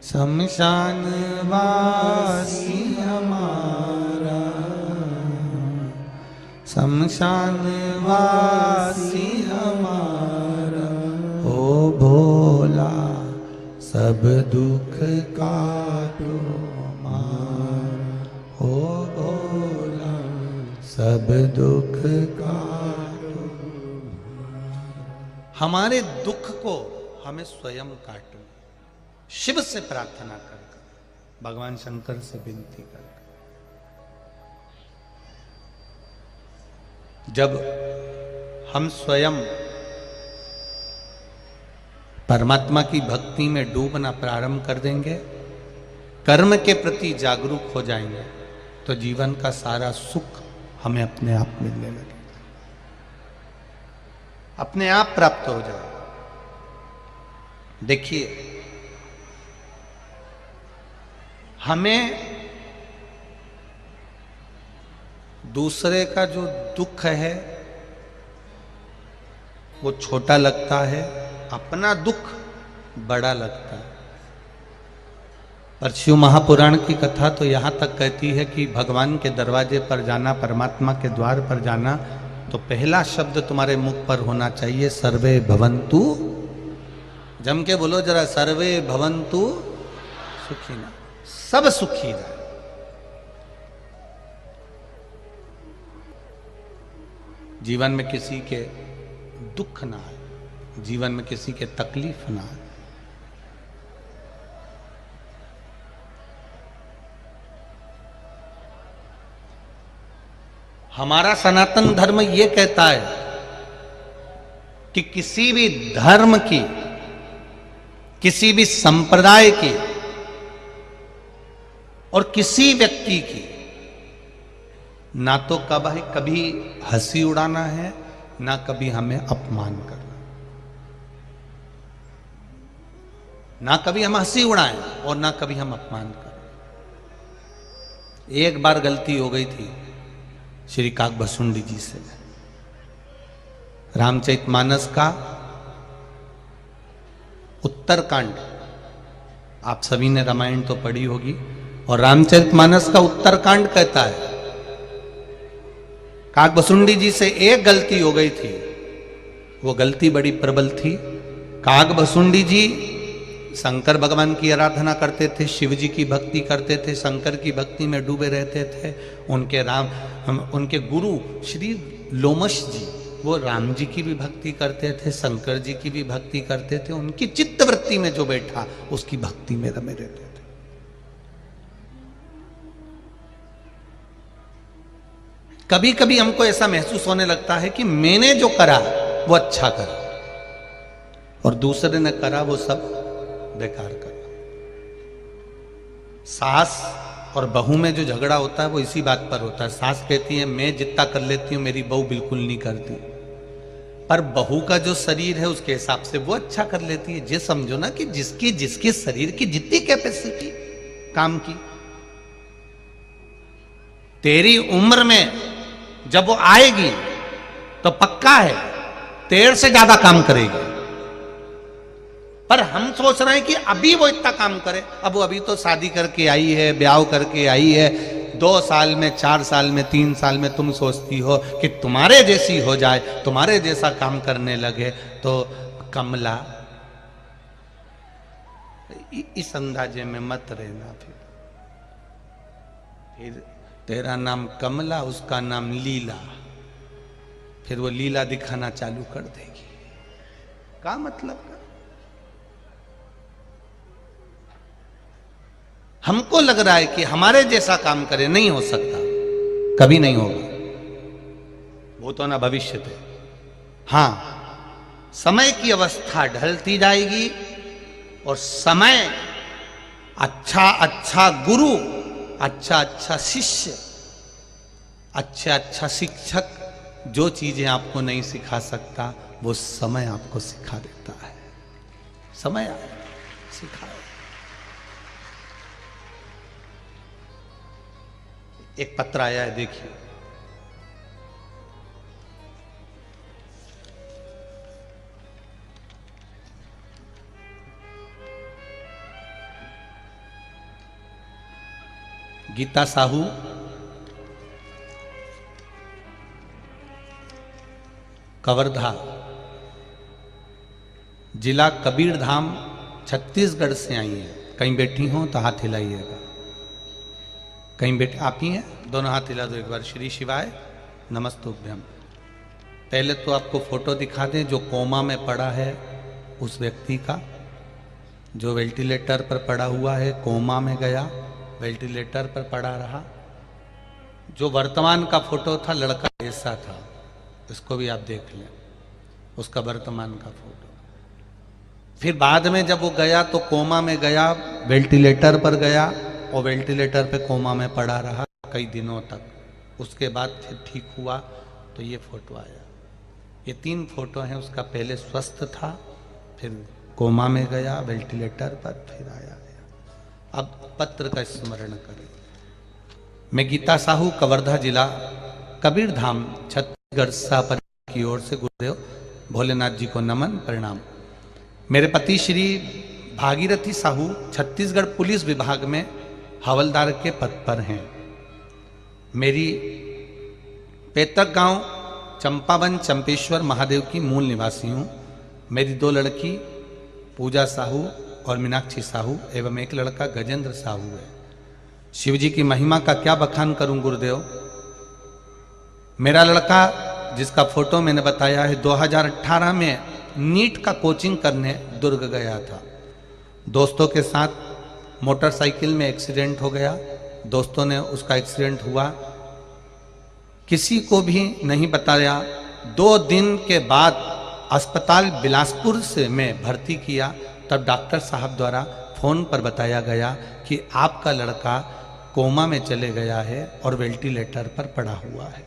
शमशान वासी हमारा, शमशान वासी हमारा, ओ भोला सब दुख काटो मारा, ओ भोला सब दुख काटो। हमारे दुख को हमें स्वयं काटो, शिव से प्रार्थना कर, भगवान शंकर से विनती कर। जब हम स्वयं परमात्मा की भक्ति में डूबना प्रारंभ कर देंगे, कर्म के प्रति जागरूक हो जाएंगे, तो जीवन का सारा सुख हमें अपने आप मिलने लगेगा, अपने आप प्राप्त हो जाएगा। देखिए, हमें दूसरे का जो दुख है वो छोटा लगता है, अपना दुख बड़ा लगता है। पर शिव महापुराण की कथा तो यहां तक कहती है कि भगवान के दरवाजे पर जाना, परमात्मा के द्वार पर जाना, तो पहला शब्द तुम्हारे मुख पर होना चाहिए सर्वे भवन्तु। जम के बोलो जरा, सर्वे भवन्तु सुखिना, सब सुखी रहे। जीवन में किसी के दुख ना आए, जीवन में किसी के तकलीफ ना आए। हमारा सनातन धर्म ये कहता है कि किसी भी धर्म की, किसी भी संप्रदाय की और किसी व्यक्ति की ना तो कभी हंसी उड़ाना है, ना कभी हमें अपमान करना, ना कभी हम हंसी उड़ाएं और ना कभी हम अपमान करें। एक बार गलती हो गई थी श्री काकभसुंडी जी से। रामचरितमानस का उत्तरकांड, आप सभी ने रामायण तो पढ़ी होगी, और रामचरितमानस का उत्तरकांड कहता है काकभसुंडी जी से एक गलती हो गई थी। वो गलती बड़ी प्रबल थी। काकभसुंडी जी शंकर भगवान की आराधना करते थे, शिव जी की भक्ति करते थे, शंकर की भक्ति में डूबे रहते थे। उनके गुरु श्री लोमश जी, वो राम जी की भी भक्ति करते थे, शंकर जी की भी भक्ति करते थे। उनकी चित्तवृत्ति में जो बैठा उसकी भक्ति में रमे रहते थे। कभी कभी हमको ऐसा महसूस होने लगता है कि मैंने जो करा वो अच्छा करा और दूसरे ने करा वो सब बेकार करा। सास और बहू में जो झगड़ा होता है वो इसी बात पर होता है। सास कहती है मैं जितना कर लेती हूं मेरी बहू बिल्कुल नहीं करती, पर बहू का जो शरीर है उसके हिसाब से वो अच्छा कर लेती है। ये समझो ना कि जिसकी जिसके शरीर की जितनी कैपेसिटी काम की, तेरी उम्र में जब वो आएगी तो पक्का है तेरे से ज्यादा काम करेगी। पर हम सोच रहे हैं कि अभी वो इतना काम करे। अब वो अभी तो शादी करके आई है, ब्याह करके आई है, 2 साल में, 4 साल में, 3 साल में तुम सोचती हो कि तुम्हारे जैसी हो जाए, तुम्हारे जैसा काम करने लगे। तो कमला, इस अंदाजे में मत रहना। फिर तेरा नाम कमला, उसका नाम लीला, फिर वो लीला दिखाना चालू कर देगी। क्या मतलब का? हमको लग रहा है कि हमारे जैसा काम करे, नहीं हो सकता, कभी नहीं होगा। वो तो ना भविष्य थे। हां, समय की अवस्था ढलती जाएगी और समय अच्छा अच्छा गुरु, अच्छा अच्छा शिष्य, अच्छा अच्छा शिक्षक जो चीजें आपको नहीं सिखा सकता वो समय आपको सिखा देता है। समय आया, सिखाए। एक पत्र आया है, देखिए। गीता साहू, कवर्धा, जिला कबीरधाम, छत्तीसगढ़ से आई हैं। कहीं बैठी हो तो हाथ हिलाइएगा। कहीं बैठे आप ही हैं? दोनों हाथ हिला दो एक बार। श्री शिवाय नमस्तुभ्यम। पहले तो आपको फोटो दिखा दें जो कोमा में पड़ा है उस व्यक्ति का, जो वेंटिलेटर पर पड़ा हुआ है, कोमा में गया, वेंटिलेटर पर पड़ा रहा। जो वर्तमान का फोटो था, लड़का ऐसा था, इसको भी आप देख लें, उसका वर्तमान का फोटो। फिर बाद में जब वो गया तो कोमा में गया, वेंटिलेटर पर गया और वेंटिलेटर पे कोमा में पड़ा रहा कई दिनों तक। उसके बाद फिर ठीक हुआ तो ये फोटो आया। ये 3 फोटो हैं उसका। पहले स्वस्थ था, फिर कोमा में गया, वेंटिलेटर पर, फिर आया गया। अब पत्र का स्मरण करें। मैं गीता साहू, कवर्धा जिला, कबीरधाम, छत्तीसगढ़ सापर की ओर से गुरुदेव भोलेनाथ जी को नमन प्रणाम। मेरे पति श्री भागीरथी साहू छत्तीसगढ़ पुलिस विभाग में हवलदार के पद पर हैं। मेरी पैतृक गांव चंपावन चंपेश्वर महादेव की मूल निवासी हूँ। मेरी 2 लड़की पूजा साहू और मीनाक्षी साहू एवं एक लड़का गजेंद्र साहू है। शिव जी की महिमा का क्या बखान करूं गुरुदेव। मेरा लड़का जिसका फोटो मैंने बताया है, 2018 में नीट का कोचिंग करने दुर्ग गया था। दोस्तों के साथ मोटरसाइकिल में एक्सीडेंट हो गया। दोस्तों ने उसका एक्सीडेंट हुआ, किसी को भी नहीं बताया। 2 दिन के बाद अस्पताल बिलासपुर से मैं भर्ती किया, तब डॉक्टर साहब द्वारा फोन पर बताया गया कि आपका लड़का कोमा में चले गया है और वेंटिलेटर पर पड़ा हुआ है।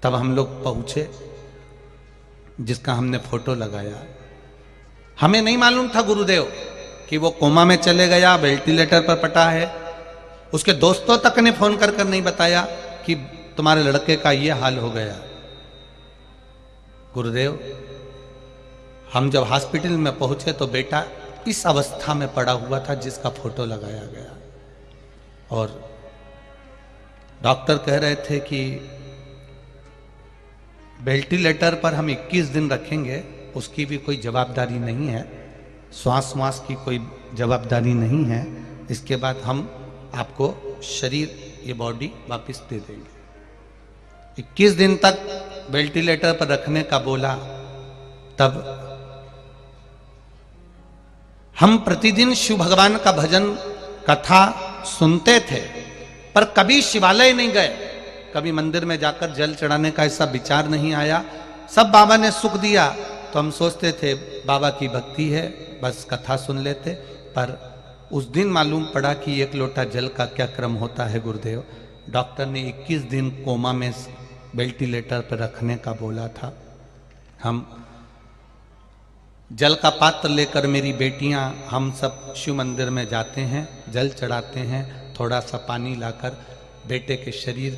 तब हम लोग पहुंचे, जिसका हमने फोटो लगाया। हमें नहीं मालूम था गुरुदेव कि वो कोमा में चले गया, वेंटिलेटर पर पड़ा है। उसके दोस्तों तक ने फोन कर नहीं बताया कि तुम्हारे लड़के का ये हाल हो गया। गुरुदेव, हम जब हॉस्पिटल में पहुंचे तो बेटा इस अवस्था में पड़ा हुआ था जिसका फोटो लगाया गया, और डॉक्टर कह रहे थे कि वेंटिलेटर पर हम 21 दिन रखेंगे, उसकी भी कोई जवाबदारी नहीं है, श्वास की कोई जवाबदारी नहीं है। इसके बाद हम आपको शरीर, ये बॉडी वापस दे देंगे। 21 दिन तक वेंटिलेटर पर रखने का बोला। तब हम प्रतिदिन शिव भगवान का भजन कथा सुनते थे, पर कभी शिवालय नहीं गए, कभी मंदिर में जाकर जल चढ़ाने का ऐसा विचार नहीं आया। सब बाबा ने सुख दिया तो हम सोचते थे बाबा की भक्ति है, बस कथा सुन लेते। पर उस दिन मालूम पड़ा कि 1 लोटा जल का क्या क्रम होता है गुरुदेव। डॉक्टर ने 21 दिन कोमा में वेंटिलेटर पर रखने का बोला था। हम जल का पात्र लेकर, मेरी बेटियां, हम सब शिव मंदिर में जाते हैं, जल चढ़ाते हैं, थोड़ा सा पानी लाकर बेटे के शरीर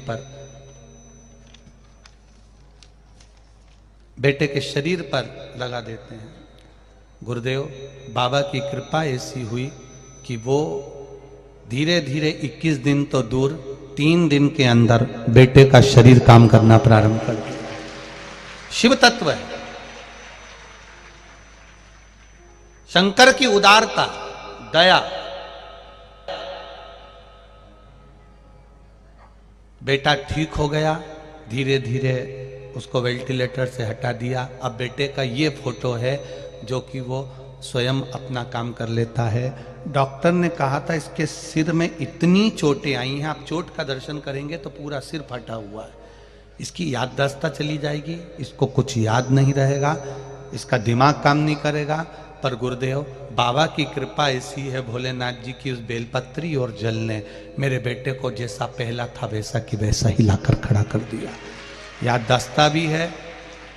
पर लगा देते हैं। गुरुदेव, बाबा की कृपा ऐसी हुई कि वो धीरे धीरे 21 दिन तो दूर, 3 दिन के अंदर बेटे का शरीर काम करना प्रारंभ कर दिया। शिव तत्व है, शंकर की उदारता, दया। बेटा ठीक हो गया, धीरे धीरे उसको वेंटिलेटर से हटा दिया। अब बेटे का ये फोटो है जो कि वो स्वयं अपना काम कर लेता है। डॉक्टर ने कहा था इसके सिर में इतनी चोटें आई हैं, आप चोट का दर्शन करेंगे तो पूरा सिर फटा हुआ है, इसकी याददाश्त चली जाएगी, इसको कुछ याद नहीं रहेगा, इसका दिमाग काम नहीं करेगा। पर गुरुदेव, बाबा की कृपा ऐसी है, भोलेनाथ जी की उस बेलपत्री और जल ने मेरे बेटे को जैसा पहला था वैसा की वैसा ही लाकर खड़ा कर दिया। याददाश्त भी है,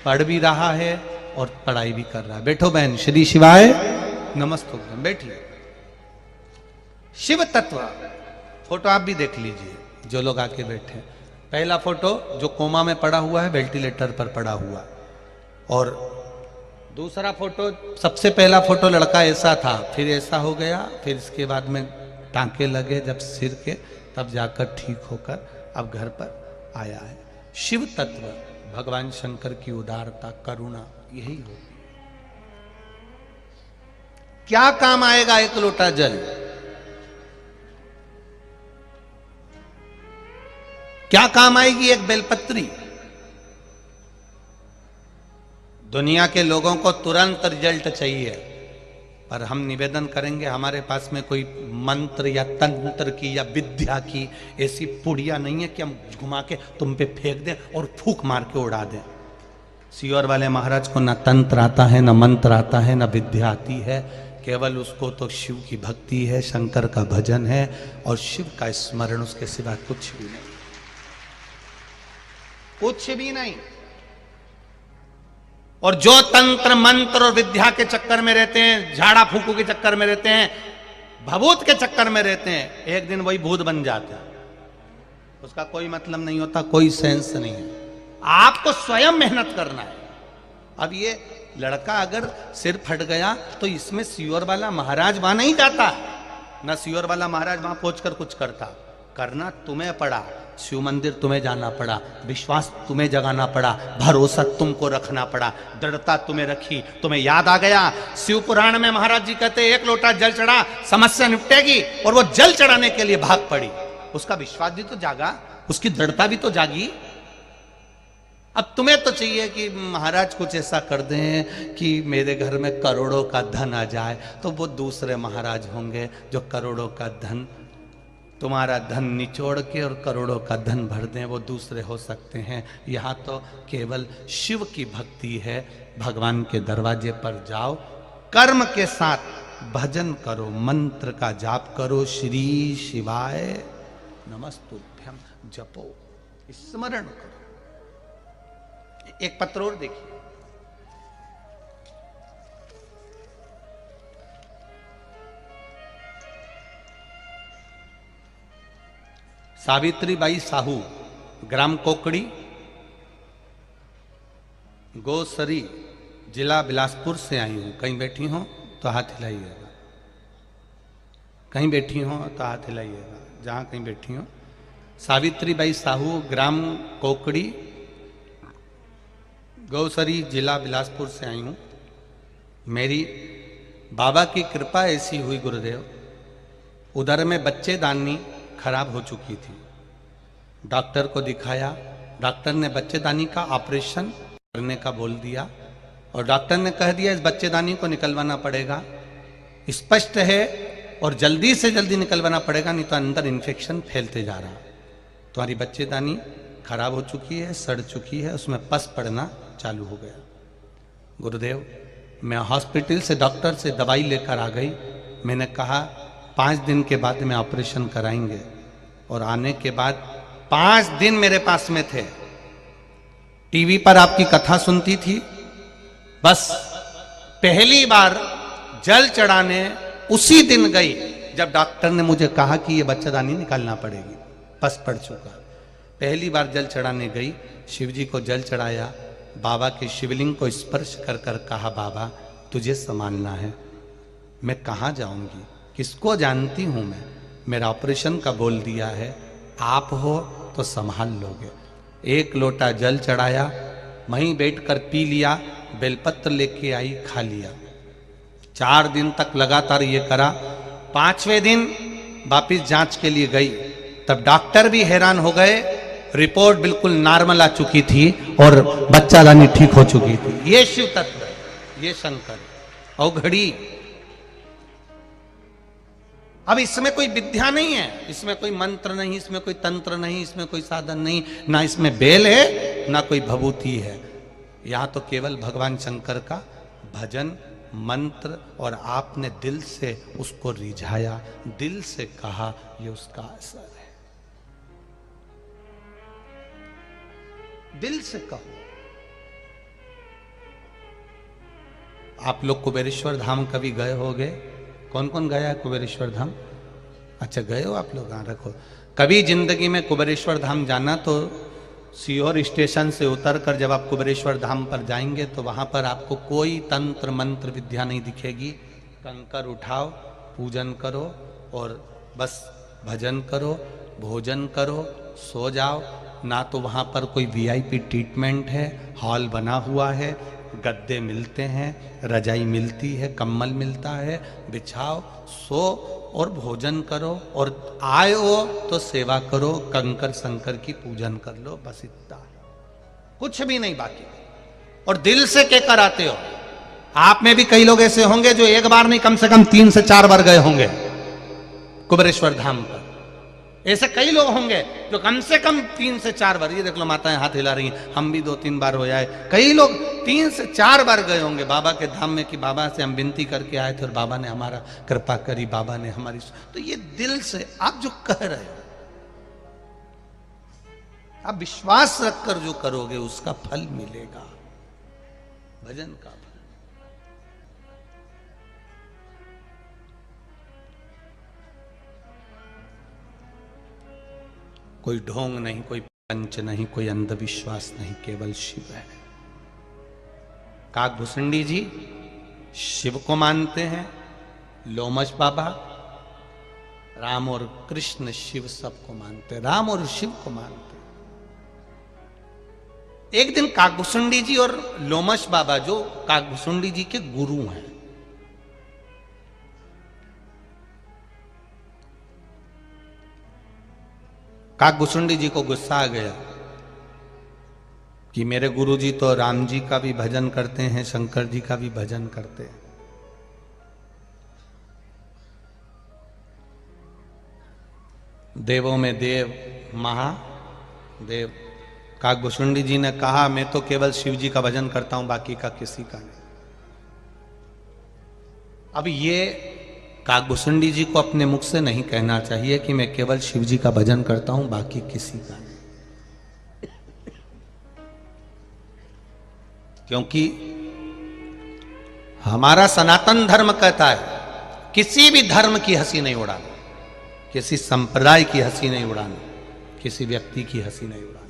पढ़ भी रहा है और पढ़ाई भी कर रहा है। बैठो बहन। श्री शिवाय नमस्तुभ्यम, बैठिए। शिव तत्व फोटो आप भी देख लीजिए, जो लोग आके बैठे। पहला फोटो जो कोमा में पड़ा हुआ है, वेंटिलेटर पर पड़ा हुआ, और दूसरा फोटो, सबसे पहला फोटो लड़का ऐसा था, फिर ऐसा हो गया, फिर इसके बाद में टांके लगे जब सिर के, तब जाकर ठीक होकर अब घर पर आया है। शिव तत्व भगवान शंकर की उदारता, करुणा, यही होगी। क्या काम आएगा एक लोटा जल? क्या काम आएगी एक बेलपत्री? दुनिया के लोगों को तुरंत रिजल्ट चाहिए, पर हम निवेदन करेंगे, हमारे पास में कोई मंत्र या तंत्र की या विद्या की ऐसी पुड़िया नहीं है कि हम घुमा के तुम पे फेंक दें और फूक मार के उड़ा दें। सियोर वाले महाराज को ना तंत्र आता है, ना मंत्र आता है, ना विद्या आती है, केवल उसको तो शिव की भक्ति है, शंकर का भजन है और शिव का स्मरण, उसके सिवा कुछ भी नहीं, कुछ भी नहीं। और जो तंत्र मंत्र और विद्या के चक्कर में रहते हैं, झाड़ा फूकू के चक्कर में रहते हैं, भभूत के चक्कर में रहते हैं, एक दिन वही भूत बन जाते हैं। उसका कोई मतलब नहीं होता, कोई सेंस नहीं है। आपको स्वयं मेहनत करना है। अब ये लड़का अगर सिर फट गया तो इसमें सियोर वाला महाराज वहां नहीं जाता, ना सियोर वाला महाराज वहां पहुंचकर कुछ करता। करना तुम्हें पड़ा, शिव मंदिर तुम्हें जाना पड़ा, विश्वास तुम्हें जगाना पड़ा, भरोसा तुमको रखना पड़ा, दृढ़ता तुम्हें रखी, तुम्हें याद आ गया। शिव पुराण में महाराज जी कहते एक लोटा जल चढ़ा, समस्या निपटेगी, और वो जल चढ़ाने के लिए भाग पड़ी। उसका विश्वास भी तो जागा, उसकी दृढ़ता भी तो जागी। अब तुम्हें तो चाहिए कि महाराज कुछ ऐसा कर दें कि मेरे घर में करोड़ों का धन आ जाए, तो वो दूसरे महाराज होंगे जो करोड़ों का धन, तुम्हारा धन निचोड़ के और करोड़ों का धन भर दें, वो दूसरे हो सकते हैं। यहाँ तो केवल शिव की भक्ति है। भगवान के दरवाजे पर जाओ, कर्म के साथ भजन करो, मंत्र का जाप करो, श्री शिवाय नमस्तुभ्यम जपो, स्मरण करो। एक पत्र और देखिए, सावित्रीबाई साहू, ग्राम कोकड़ी, गोसरी, जिला बिलासपुर से आई हूं। कहीं बैठी हो तो हाथ हिलाइएगा, कहीं बैठी हो तो हाथ हिलाइएगा, जहां कहीं बैठी हो। सावित्रीबाई साहू, ग्राम कोकड़ी, गौसरी, जिला बिलासपुर से आई हूं। मेरी बाबा की कृपा ऐसी हुई गुरुदेव, उधर में बच्चेदानी खराब हो चुकी थी। डॉक्टर को दिखाया, डॉक्टर ने बच्चेदानी का ऑपरेशन करने का बोल दिया, और डॉक्टर ने कह दिया इस बच्चेदानी को निकलवाना पड़ेगा, स्पष्ट है, और जल्दी से जल्दी निकलवाना पड़ेगा, नहीं तो अंदर इन्फेक्शन फैलते जा रहा। तुम्हारी बच्चेदानी खराब हो चुकी है, सड़ चुकी है, उसमें पस पड़ना चालू हो गया। गुरुदेव, मैं हॉस्पिटल से डॉक्टर से दवाई लेकर आ गई। मैंने कहा 5 दिन के बाद में ऑपरेशन कराएंगे, और आने के बाद 5 दिन मेरे पास में थे। टीवी पर आपकी कथा सुनती थी, बस पहली बार जल चढ़ाने उसी दिन गई जब डॉक्टर ने मुझे कहा कि ये बच्चेदानी निकालना पड़ेगी, पस पड़ चुका। पहली बार जल चढ़ाने गई, शिवजी को जल चढ़ाया, बाबा के शिवलिंग को स्पर्श कर कर कहा, बाबा तुझे संभालना है। मैं कहाँ जाऊंगी, किसको जानती हूं मैं, मेरा ऑपरेशन का बोल दिया है, आप हो तो संभाल लोगे। एक लोटा जल चढ़ाया, वहीं बैठकर पी लिया, बेलपत्र लेके आई, खा लिया। 4 दिन तक लगातार ये करा। 5वें दिन वापिस जांच के लिए गई, तब डॉक्टर भी हैरान हो गए, रिपोर्ट बिल्कुल नॉर्मल आ चुकी थी और बच्चादानी ठीक हो चुकी थी। ये शिव तत्व, ये शंकर, और घड़ी। अब इसमें कोई विद्या नहीं है, इसमें कोई मंत्र नहीं, इसमें कोई तंत्र नहीं, इसमें कोई साधन नहीं, ना इसमें बेल है, ना कोई भभूति है। यहां तो केवल भगवान शंकर का भजन, मंत्र, और आपने दिल से उसको रिझाया, दिल से कहा, ये उसका असर है। दिल से कहो। आप लोग कुबेरेश्वर धाम कभी गए होगे? कौन कौन गया है कुबेरेश्वर धाम? अच्छा गए हो आप लोग? हाँ रखो। कभी जिंदगी में कुबेरेश्वर धाम जाना तो सीहोर स्टेशन से उतरकर जब आप कुबेरेश्वर धाम पर जाएंगे तो वहाँ पर आपको कोई तंत्र मंत्र विद्या नहीं दिखेगी। कंकर उठाओ, पूजन करो और बस भजन करो, भोजन करो, सो जाओ। ना तो वहाँ पर कोई वीआईपी ट्रीटमेंट है, हॉल बना हुआ है, गद्दे मिलते हैं, रजाई मिलती है, कंबल मिलता है, बिछाओ, सो और भोजन करो और आए हो तो सेवा करो, कंकर शंकर की पूजन कर लो, बस इतना, कुछ भी नहीं बाकी। और दिल से के कर आते हो। आप में भी कई लोग ऐसे होंगे जो एक बार नहीं कम से कम 3 से 4 बार गए होंगे कुबेरेश्वर धाम पर। ऐसे कई लोग होंगे जो कम से कम 3 से 4 बार, ये देख लो माताएं हाथ हिला रही हैं, हम भी 2-3 बार हो जाए। कई लोग 3 से 4 बार गए होंगे बाबा के धाम में कि बाबा से हम विनती करके आए थे और बाबा ने हमारा कृपा करी, बाबा ने हमारी। तो ये दिल से आप जो कह रहे हो, आप विश्वास रखकर जो करोगे उसका फल मिलेगा, भजन का फल। कोई ढोंग नहीं, कोई पंच नहीं, कोई अंधविश्वास नहीं, केवल शिव है। काकभूषुंडी जी शिव को मानते हैं, लोमश बाबा राम और कृष्ण शिव सबको मानते हैं, राम और शिव को मानते हैं। एक दिन काकभूषुंडी जी और लोमश बाबा जो काकभूषुंडी जी के गुरु हैं, काकभूषुंडी जी को गुस्सा आ गया कि मेरे गुरुजी तो राम जी का भी भजन करते हैं, शंकर जी का भी भजन करते हैं। देवों में देव, महादेव। काकभूषुंडी जी ने कहा मैं तो केवल शिव जी का भजन करता हूं, बाकी का किसी का नहीं। अब ये काकभूषुंडी जी को अपने मुख से नहीं कहना चाहिए कि मैं केवल शिव जी का भजन करता हूं, बाकी किसी का नहीं। क्योंकि हमारा सनातन धर्म कहता है किसी भी धर्म की हंसी नहीं उड़ाना, किसी संप्रदाय की हंसी नहीं उड़ाना, किसी व्यक्ति की हंसी नहीं उड़ाना।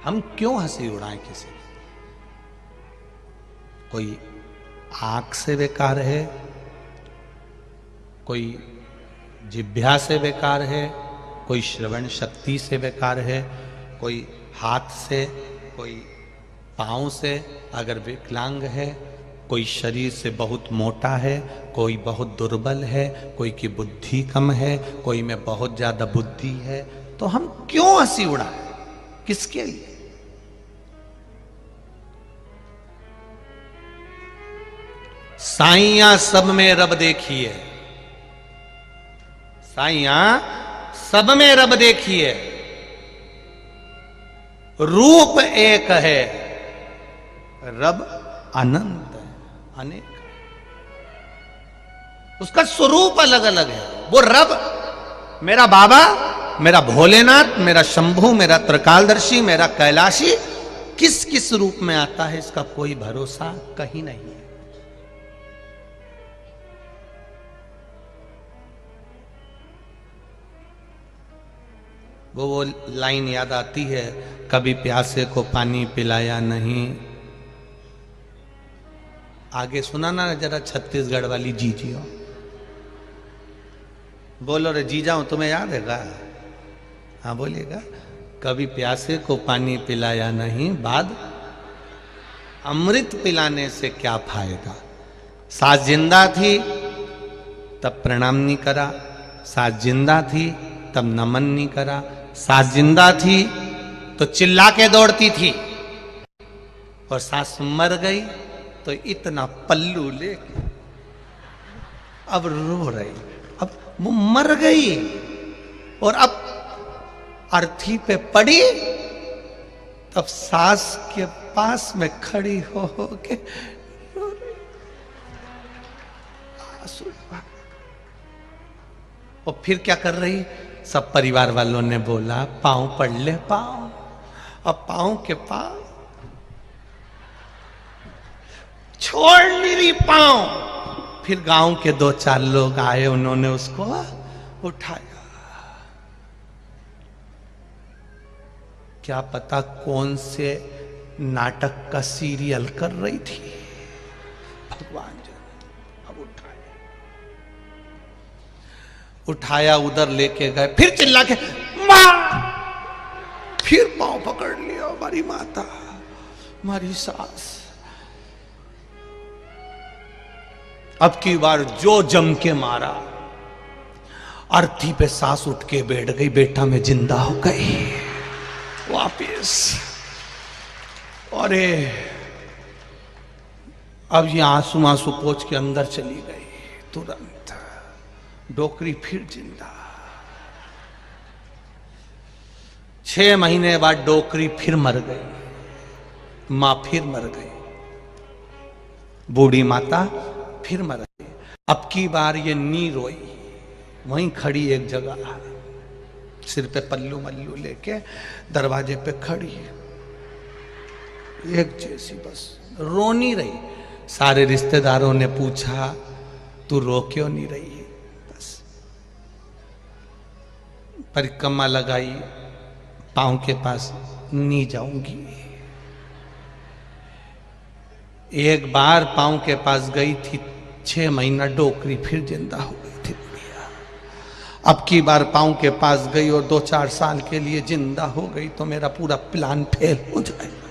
हम क्यों हंसी उड़ाएं किसी की? कोई आंख से बेकार है, कोई जिह्वा से बेकार है, कोई श्रवण शक्ति से बेकार है, कोई हाथ से, कोई पांव से अगर विकलांग है, कोई शरीर से बहुत मोटा है, कोई बहुत दुर्बल है, कोई की बुद्धि कम है, कोई में बहुत ज्यादा बुद्धि है। तो हम क्यों हंसी उड़ाएं? किसके लिए? साइया सब में रब देखिए, साइया सब में रब देखिए, रूप एक है, रब अनंत है, अनेक है। उसका स्वरूप अलग अलग है। वो रब मेरा बाबा, मेरा भोलेनाथ, मेरा शंभू, मेरा त्रिकालदर्शी, मेरा कैलाशी किस किस रूप में आता है इसका कोई भरोसा कहीं नहीं है। वो लाइन याद आती है, कभी प्यासे को पानी पिलाया नहीं। आगे सुना ना जरा छत्तीसगढ़ वाली जीजियो, बोलो रे जी जाऊं, तुम्हें याद है? हाँ बोलिएगा। कभी प्यासे को पानी पिलाया नहीं, बाद अमृत पिलाने से क्या फायदा। सास जिंदा थी तब प्रणाम नहीं करा, सास जिंदा थी तब नमन नहीं करा, सास जिंदा थी तो चिल्ला के दौड़ती थी, और सास मर गई तो इतना पल्लू लेके अब रो रही। अब वो मर गई और अब अर्थी पे पड़ी, तब सास के पास में खड़ी हो के रो रही। और फिर क्या कर रही? सब परिवार वालों ने बोला पांव पड़ ले, पांव अब पांव के पास छोड़ नहीं रही पांव। फिर गांव के 2-4 लोग आए, उन्होंने उसको उठाया। क्या पता कौन से नाटक का सीरियल कर रही थी, भगवान जाने। अब उठाया उधर लेके गए, फिर चिल्ला के मां, फिर पांव पकड़ लिया। हमारी माता, हमारी सास। अब की बार जो जम के मारा, अर्थी पे सास उठ के बैठ गई, बेटा मैं जिंदा हो गई वापिस। अरे अब ये आंसू आंसू पोंछ के अंदर चली गई। तुरंत डोकरी फिर जिंदा। 6 महीने बाद डोकरी फिर मर गई, मां फिर मर गई, बूढ़ी माता फिर मर गई। अब की बार ये नी रोई, वहीं खड़ी एक जगह, सिर पे पल्लू मल्लू लेके दरवाजे पे खड़ी, एक जैसी बस रो नहीं रही। सारे रिश्तेदारों ने पूछा तू रो क्यों नहीं रही? बस परिक्रमा लगाई, पांव के पास नहीं जाऊंगी। एक बार पांव के पास गई थी, 6 महीना डोकरी फिर जिंदा हो गई थी बुढ़िया। अब की बार पांव के पास गई और 2-4 साल के लिए जिंदा हो गई तो मेरा पूरा प्लान फेल हो जाएगा।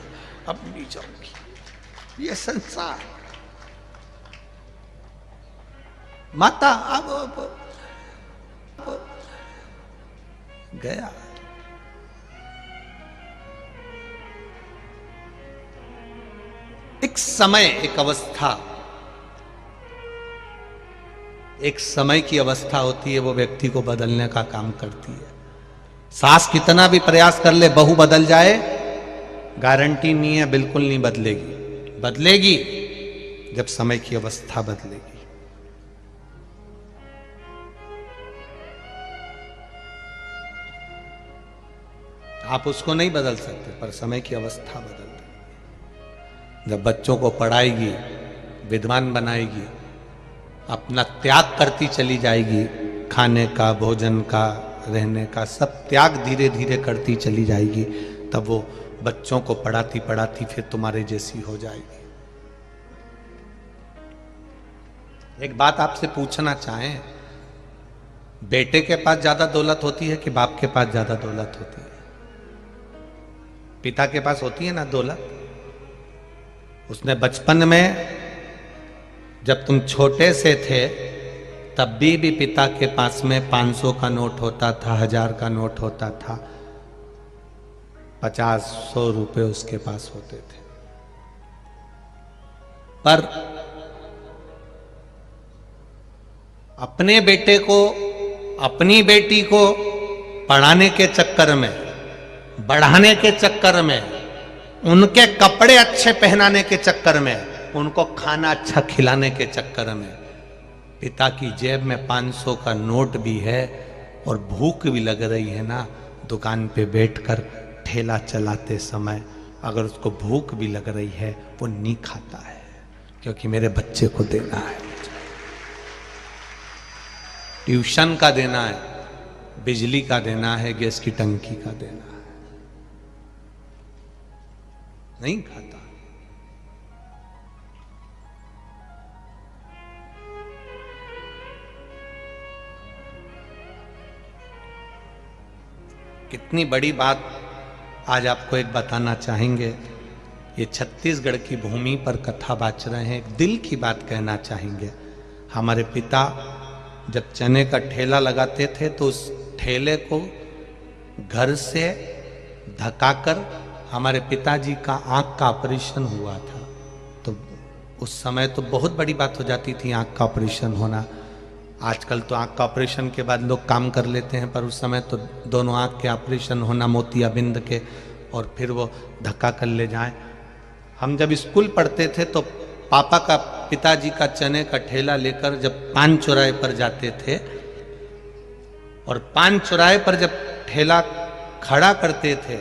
अब नहीं जाऊंगी। ये संसार माता अब गया। एक समय, एक अवस्था, एक समय की अवस्था होती है, वो व्यक्ति को बदलने का काम करती है। सास कितना भी प्रयास कर ले, बहू बदल जाए, गारंटी नहीं है, बिल्कुल नहीं बदलेगी। बदलेगी जब समय की अवस्था बदलेगी। आप उसको नहीं बदल सकते, पर समय की अवस्था बदलती। जब बच्चों को पढ़ाएगी, विद्वान बनाएगी, अपना त्याग करती चली जाएगी, खाने का, भोजन का, रहने का, सब त्याग धीरे धीरे करती चली जाएगी, तब वो बच्चों को पढ़ाती पढ़ाती फिर तुम्हारे जैसी हो जाएगी। एक बात आपसे पूछना चाहें, बेटे के पास ज्यादा दौलत होती है कि बाप के पास ज्यादा दौलत होती है? पिता के पास होती है ना दौलत। उसने बचपन में, जब तुम छोटे से थे, तब भी पिता के पास में 500 का नोट होता था, 1000 का नोट होता था, 50-100 रुपए उसके पास होते थे। पर अपने बेटे को, अपनी बेटी को पढ़ाने के चक्कर में, बढ़ाने के चक्कर में, उनके कपड़े अच्छे पहनाने के चक्कर में, उनको खाना अच्छा खिलाने के चक्कर में, पिता की जेब में 500 का नोट भी है और भूख भी लग रही है ना, दुकान पे बैठकर ठेला चलाते समय अगर उसको भूख भी लग रही है, वो नहीं खाता है, क्योंकि मेरे बच्चे को देना है, ट्यूशन का देना है, बिजली का देना है, गैस की टंकी का देना है, नहीं खाता। कितनी बड़ी बात आज आपको एक बताना चाहेंगे। ये छत्तीसगढ़ की भूमि पर कथा बाच रहे हैं, एक दिल की बात कहना चाहेंगे। हमारे पिता जब चने का ठेला लगाते थे तो उस ठेले को घर से धकाकर हमारे पिताजी का आंख का ऑपरेशन हुआ था। तो उस समय तो बहुत बड़ी बात हो जाती थी आंख का ऑपरेशन होना। आजकल तो आंख का ऑपरेशन के बाद लोग काम कर लेते हैं, पर उस समय तो दोनों आंख के ऑपरेशन होना, मोतियाबिंद के, और फिर वो धक्का कर ले जाएं। हम जब स्कूल पढ़ते थे तो पापा का, पिताजी का चने का ठेला लेकर जब पान चौराहे पर जाते थे, और पान चौराहे पर जब ठेला खड़ा करते थे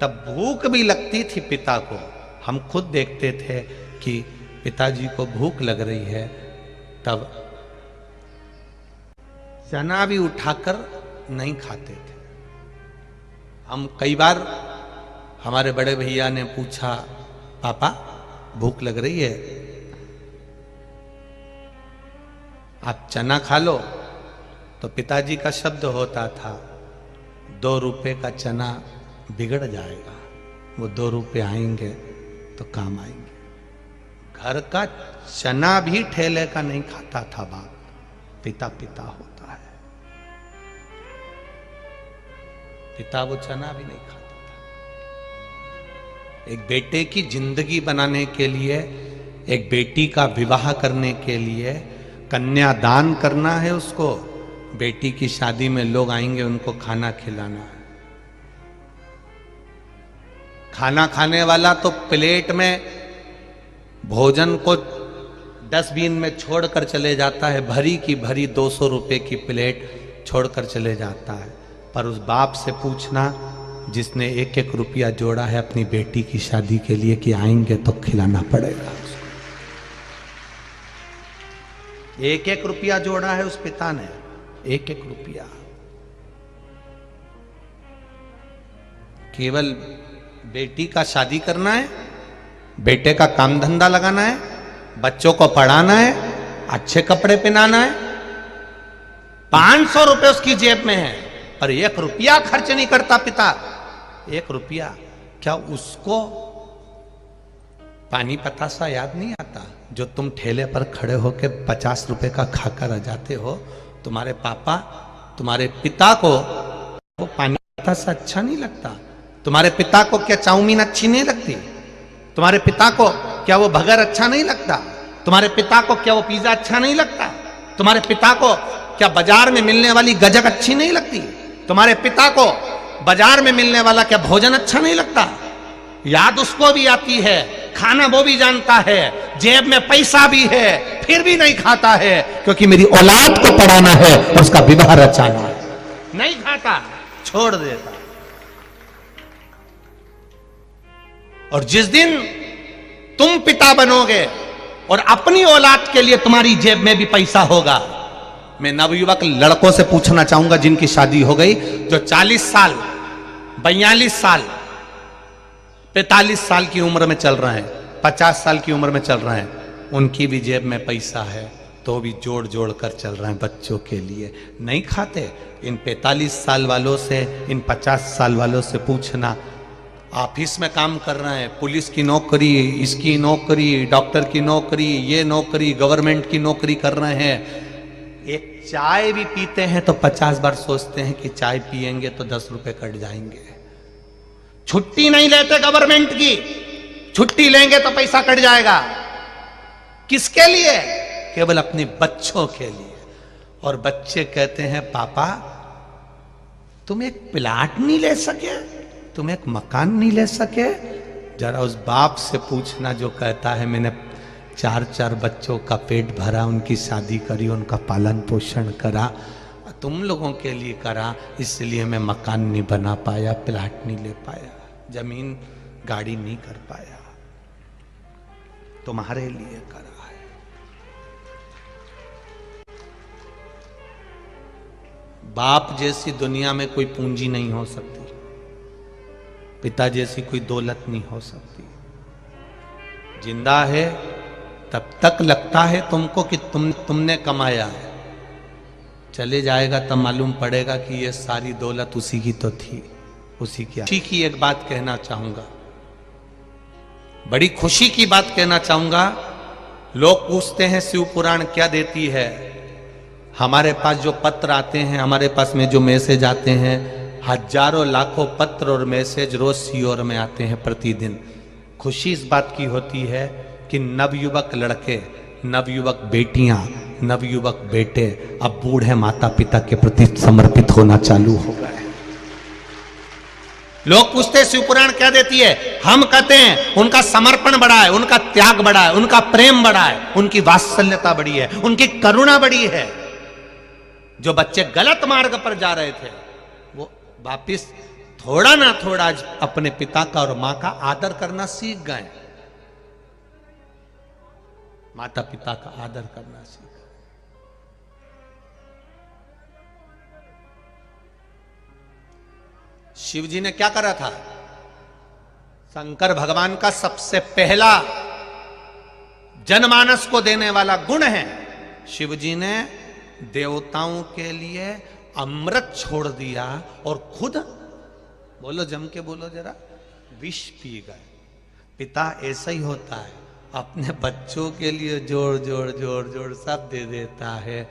तब भूख भी लगती थी पिता को। हम खुद देखते थे कि पिताजी को भूख लग रही है, तब चना भी उठाकर नहीं खाते थे। हम कई बार, हमारे बड़े भैया ने पूछा, पापा भूख लग रही है, आप चना खा लो। तो पिताजी का शब्द होता था, 2 रुपए का चना बिगड़ जाएगा, वो 2 रुपए आएंगे तो काम आएंगे। घर का चना भी ठेले का नहीं खाता था बाप, पिता पिता होता है। पिता वो चना भी नहीं खाता था। एक बेटे की जिंदगी बनाने के लिए, एक बेटी का विवाह करने के लिए कन्यादान करना है उसको। बेटी की शादी में लोग आएंगे, उनको खाना खिलाना है। खाना खाने वाला तो प्लेट में भोजन को डस्टबिन में छोड़कर चले जाता है, भरी की भरी 200 रुपए की प्लेट छोड़कर चले जाता है। पर उस बाप से पूछना जिसने 1-1 रुपया जोड़ा है अपनी बेटी की शादी के लिए कि आएंगे तो खिलाना पड़ेगा उसको। 1-1 रुपया जोड़ा है उस पिता ने, 1-1 रुपया। केवल बेटी का शादी करना है, बेटे का काम धंधा लगाना है, बच्चों को पढ़ाना है, अच्छे कपड़े पहनाना है। 500 रुपए उसकी जेब में है, पर 1 रुपया खर्च नहीं करता पिता। 1 रुपया। क्या उसको पानी पतासा याद नहीं आता जो तुम ठेले पर खड़े होकर 50 रुपए का खाकर आ जाते हो? तुम्हारे पापा, तुम्हारे पिता को वो पानी पतासा अच्छा नहीं लगता? तुम्हारे पिता को क्या चाउमीन अच्छी नहीं लगती? तुम्हारे पिता को क्या वो बर्गर अच्छा नहीं लगता? तुम्हारे पिता को क्या वो पिज्जा अच्छा नहीं लगता? तुम्हारे पिता को क्या बाजार में मिलने वाली गजक अच्छी नहीं लगती? तुम्हारे पिता को बाजार में मिलने वाला क्या भोजन अच्छा नहीं लगता? याद उसको भी आती है, खाना वो भी जानता है, जेब में पैसा भी है, फिर भी नहीं खाता है, क्योंकि मेरी औलाद को पढ़ाना है और उसका विवाह रचाना है। नहीं खाता, छोड़ देता। और जिस दिन तुम पिता बनोगे और अपनी औलाद के लिए तुम्हारी जेब में भी पैसा होगा, मैं नवयुवक लड़कों से पूछना चाहूंगा जिनकी शादी हो गई, जो 40 साल, 42 साल, 45 साल की उम्र में चल रहे हैं, 50 साल की उम्र में चल रहे हैं, उनकी भी जेब में पैसा है तो भी जोड़ जोड़ कर चल रहे हैं बच्चों के लिए। नहीं खाते। इन 45 साल वालों से, इन 50 साल वालों से पूछना, ऑफिस में काम कर रहे हैं, पुलिस की नौकरी, इसकी नौकरी, डॉक्टर की नौकरी, ये नौकरी, गवर्नमेंट की नौकरी कर रहे हैं, एक चाय भी पीते हैं तो 50 बार सोचते हैं कि चाय पिएंगे तो 10 रुपए कट जाएंगे। छुट्टी नहीं लेते गवर्नमेंट की, छुट्टी लेंगे तो पैसा कट जाएगा। किसके लिए? केवल अपने बच्चों के लिए। और बच्चे कहते हैं, पापा तुम एक प्लाट नहीं ले सके, तुम एक मकान नहीं ले सके? जरा उस बाप से पूछना जो कहता है मैंने 4-4 बच्चों का पेट भरा, उनकी शादी करी, उनका पालन पोषण करा, तुम लोगों के लिए करा, इसलिए मैं मकान नहीं बना पाया, प्लाट नहीं ले पाया, जमीन गाड़ी नहीं कर पाया, तुम्हारे लिए करा है। बाप जैसी दुनिया में कोई पूंजी नहीं हो सकती, पिता जैसी कोई दौलत नहीं हो सकती। जिंदा है तब तक लगता है तुमको कि तुमने कमाया, चले जाएगा तब मालूम पड़ेगा कि ये सारी दौलत उसी की तो थी, उसी की एक बात कहना चाहूंगा, बड़ी खुशी की बात कहना चाहूंगा। लोग पूछते हैं शिव पुराण क्या देती है? हमारे पास जो पत्र आते हैं, हमारे पास में जो मैसेज आते हैं, हजारों लाखों पत्र और मैसेज रोज सीओर में आते हैं प्रतिदिन। खुशी इस बात की होती है कि नवयुवक लड़के, नवयुवक बेटियां, नवयुवक बेटे अब बूढ़े माता पिता के प्रति समर्पित होना चालू हो गए। लोग पूछते हैं शिवपुराण क्या देती है? हम कहते हैं उनका समर्पण बड़ा है, उनका त्याग बड़ा है, उनका प्रेम बड़ा है, उनकी वात्सल्यता बड़ी है, उनकी करुणा बड़ी है। जो बच्चे गलत मार्ग पर जा रहे थे वो वापिस थोड़ा ना थोड़ा अपने पिता का और मां का आदर करना सीख गए। माता पिता का आदर करना सीख। शिव जी ने क्या करा था? शंकर भगवान का सबसे पहला जनमानस को देने वाला गुण है, शिव जी ने देवताओं के लिए अमृत छोड़ दिया और खुद, बोलो जम के बोलो जरा, विष पी गए। पिता ऐसा ही होता है, अपने बच्चों के लिए जोड़ जोड़ जोड़ जोड़ सब दे देता है,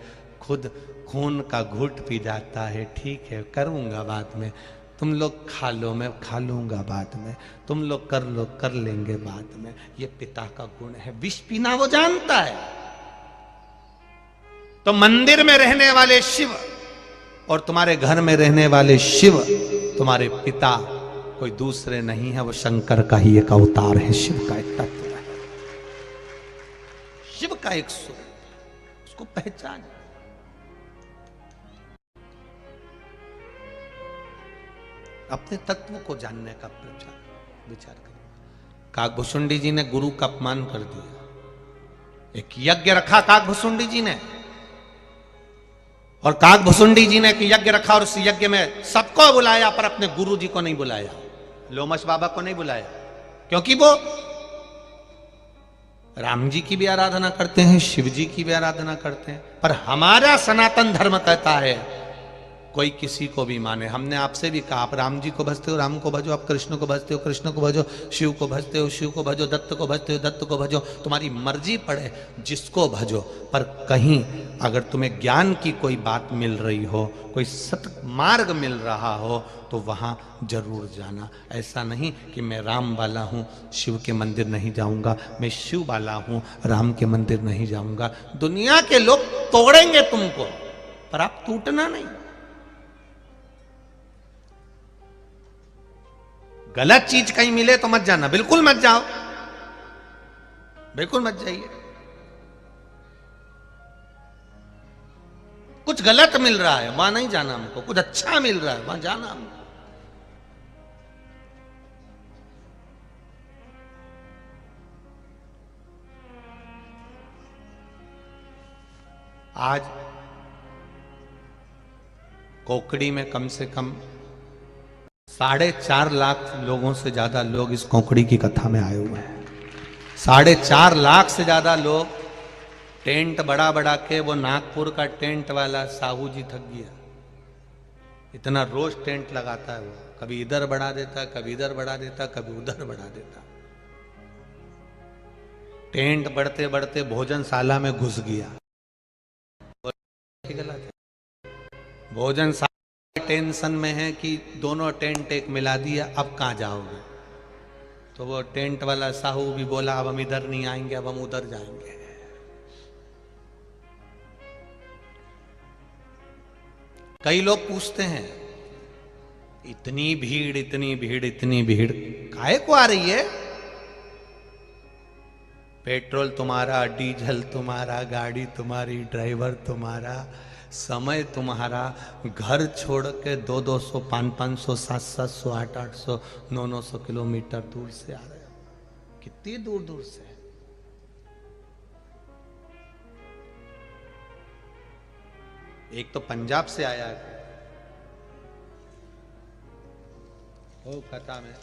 खुद खून का घूंट पी जाता है। ठीक है, करूंगा बाद में, तुम लोग खा लो, मैं खा लूंगा बाद में, तुम लोग कर लो, कर लेंगे बाद में। ये पिता का गुण है, विष पीना वो जानता है। तो मंदिर में रहने वाले शिव और तुम्हारे घर में रहने वाले शिव, तुम्हारे पिता कोई दूसरे नहीं है, वो शंकर का ही एक अवतार है, शिव का एक तत्व है, शिव का एक स्वरूप, उसको पहचान। अपने तत्व को जानने का विचार करो। काकभुसुंडी जी ने गुरु का अपमान कर दिया। एक यज्ञ रखा काकभुसुंडी जी ने, और काकभुसुंडी जी ने एक यज्ञ रखा और उस यज्ञ में सबको बुलाया पर अपने गुरु जी को नहीं बुलाया, लोमश बाबा को नहीं बुलाया, क्योंकि वो राम जी की भी आराधना करते हैं, शिव जी की भी आराधना करते हैं। पर हमारा सनातन धर्म कहता है कोई किसी को भी माने। हमने आपसे भी कहा, आप राम जी को भजते हो, राम को भजो, आप कृष्ण को भजते हो, कृष्ण को भजो, शिव को भजते हो, शिव को भजो, दत्त को भजते हो, दत्त को भजो, तुम्हारी मर्जी पड़े जिसको भजो। पर कहीं अगर तुम्हें ज्ञान की कोई बात मिल रही हो, कोई सत मार्ग मिल रहा हो, तो वहां जरूर जाना। ऐसा नहीं कि मैं राम वाला हूं, शिव के मंदिर नहीं जाऊंगा, मैं शिव वाला हूं, राम के मंदिर नहीं जाऊंगा। दुनिया के लोग तोड़ेंगे तुमको, पर आप टूटना नहीं। गलत चीज कहीं मिले तो मत जाना, बिल्कुल मत जाओ, बिल्कुल मत जाइए। कुछ गलत मिल रहा है वहां नहीं जाना हमको, कुछ अच्छा मिल रहा है वहां जाना हमको। आज कोकड़ी में कम से कम 4.5 लाख लोगों से ज्यादा लोग इस कोकड़ी की कथा में आए हुए हैं। 4.5 लाख से ज्यादा लोग। टेंट बड़ा बड़ा के वो नागपुर का टेंट वाला साहू जी थक गया, इतना रोज टेंट लगाता है वो, कभी इधर बढ़ा देता, कभी इधर बढ़ा देता, कभी उधर बढ़ा देता। टेंट बढ़ते बढ़ते भोजनशाला में घुस गया। गलत है, भोजनशाला टेंशन में है कि दोनों टेंट एक मिला दिया, अब कहां जाओगे? तो वो टेंट वाला साहू भी बोला अब हम इधर नहीं आएंगे, अब हम उधर जाएंगे। कई लोग पूछते हैं इतनी भीड़ इतनी भीड़ इतनी भीड़ काहे को आ रही है? पेट्रोल तुम्हारा, डीजल तुम्हारा, गाड़ी तुम्हारी, ड्राइवर तुम्हारा, समय तुम्हारा, घर छोड़ के 200-200, 500-500, 700-700, 800-800, 900 किलोमीटर दूर से आ रहे हो। कितनी दूर दूर से। एक तो पंजाब से आया है कोलकाता में,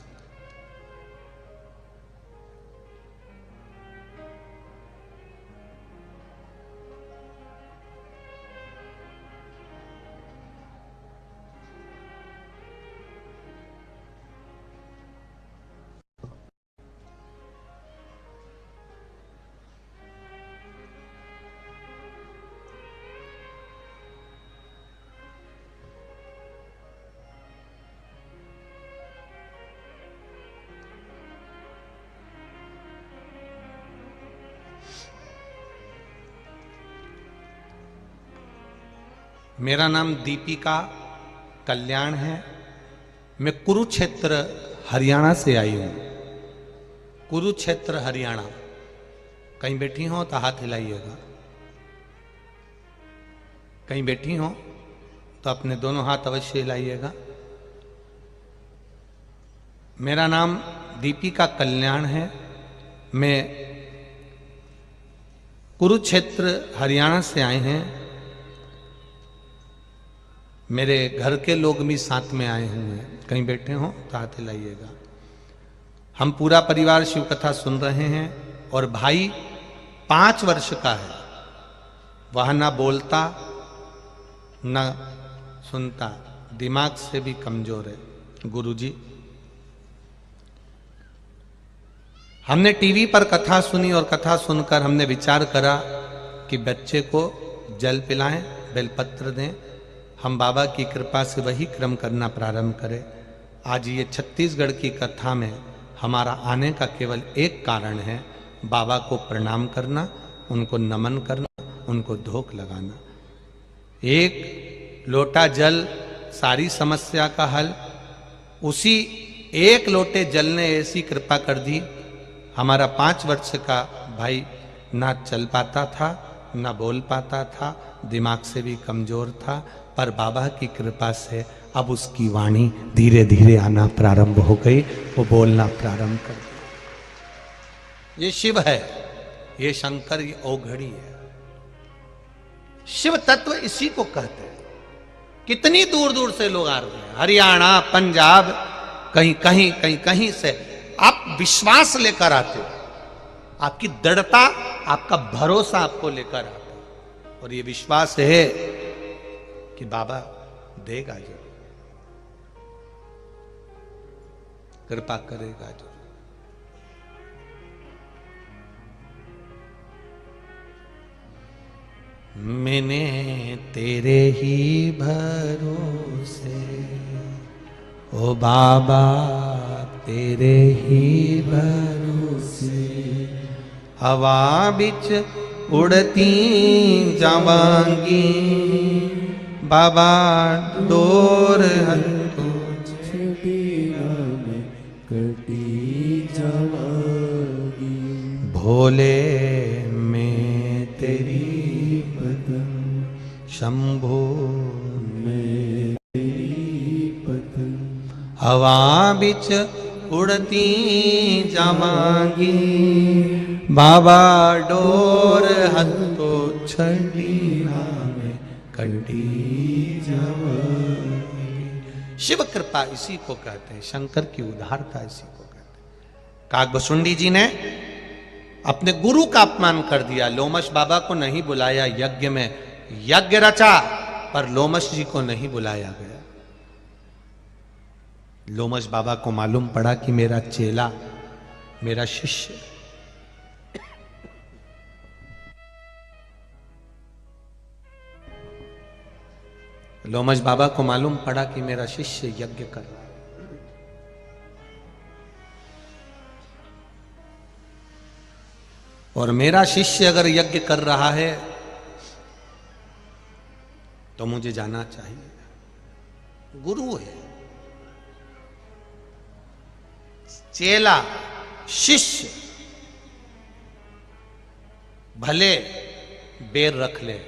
मेरा नाम दीपिका कल्याण है। मैं कुरुक्षेत्र हरियाणा से आई हूँ। कुरुक्षेत्र हरियाणा। कहीं बैठी हो तो हाथ हिलाइएगा। कहीं बैठी हो तो अपने दोनों हाथ अवश्य हिलाइएगा। मेरा नाम दीपिका कल्याण है। मैं कुरुक्षेत्र हरियाणा से आए हैं। मेरे घर के लोग भी साथ में आए हुए हैं, कहीं बैठे हों तो हाथ हिलाइएगा। हम पूरा परिवार शिव कथा सुन रहे हैं और भाई 5 वर्ष का है, वह ना बोलता ना सुनता, दिमाग से भी कमजोर है। गुरुजी, हमने टीवी पर कथा सुनी और कथा सुनकर हमने विचार करा कि बच्चे को जल पिलाएं, बेलपत्र दें। हम बाबा की कृपा से वही क्रम करना प्रारंभ करें। आज ये छत्तीसगढ़ की कथा में हमारा आने का केवल एक कारण है, बाबा को प्रणाम करना, उनको नमन करना, उनको धोख लगाना। एक लोटा जल सारी समस्या का हल। उसी एक लोटे जल ने ऐसी कृपा कर दी, हमारा 5 वर्ष का भाई ना चल पाता था, ना बोल पाता था, दिमाग से भी कमजोर था, पर बाबा की कृपा से अब उसकी वाणी धीरे धीरे आना प्रारंभ हो गई, वो बोलना प्रारंभ कर दिया। ये शिव है, ये शंकर, ये औघड़ी है। शिव तत्व इसी को कहते हैं। कितनी दूर दूर से लोग आ रहे हैं, हरियाणा, पंजाब, कहीं कहीं कहीं कहीं से आप विश्वास लेकर आते हो, आपकी दृढ़ता, आपका भरोसा आपको लेकर आता है, और ये विश्वास है कि बाबा देगा जो, कृपा करेगा जो। मैंने तेरे ही भरोसे, ओ बाबा तेरे ही भरोसे, हवा बिच उड़ती जावांगी, बाबा डोर हल्को में कटी जावांगी, भोले में तेरी पदम, शंभो में तेरी पदम, हवा बिच उड़ती जावांगी, बाबा डोर हत्तो छड़ीना में कटी जावांगी। शिव कृपा इसी को कहते हैं, शंकर की उदारता इसी को कहते हैं। काकभुसुंडी जी ने अपने गुरु का अपमान कर दिया, लोमश बाबा को नहीं बुलाया यज्ञ में, यज्ञ रचा पर लोमश जी को नहीं बुलाया गया। लोमश बाबा को मालूम पड़ा कि मेरा चेला, मेरा शिष्य, लोमश बाबा को मालूम पड़ा कि मेरा शिष्य यज्ञ कर रहा है, और मेरा शिष्य अगर यज्ञ कर रहा है तो मुझे जाना चाहिए। गुरु है, चेला, शिष्य भले बेर रख ले,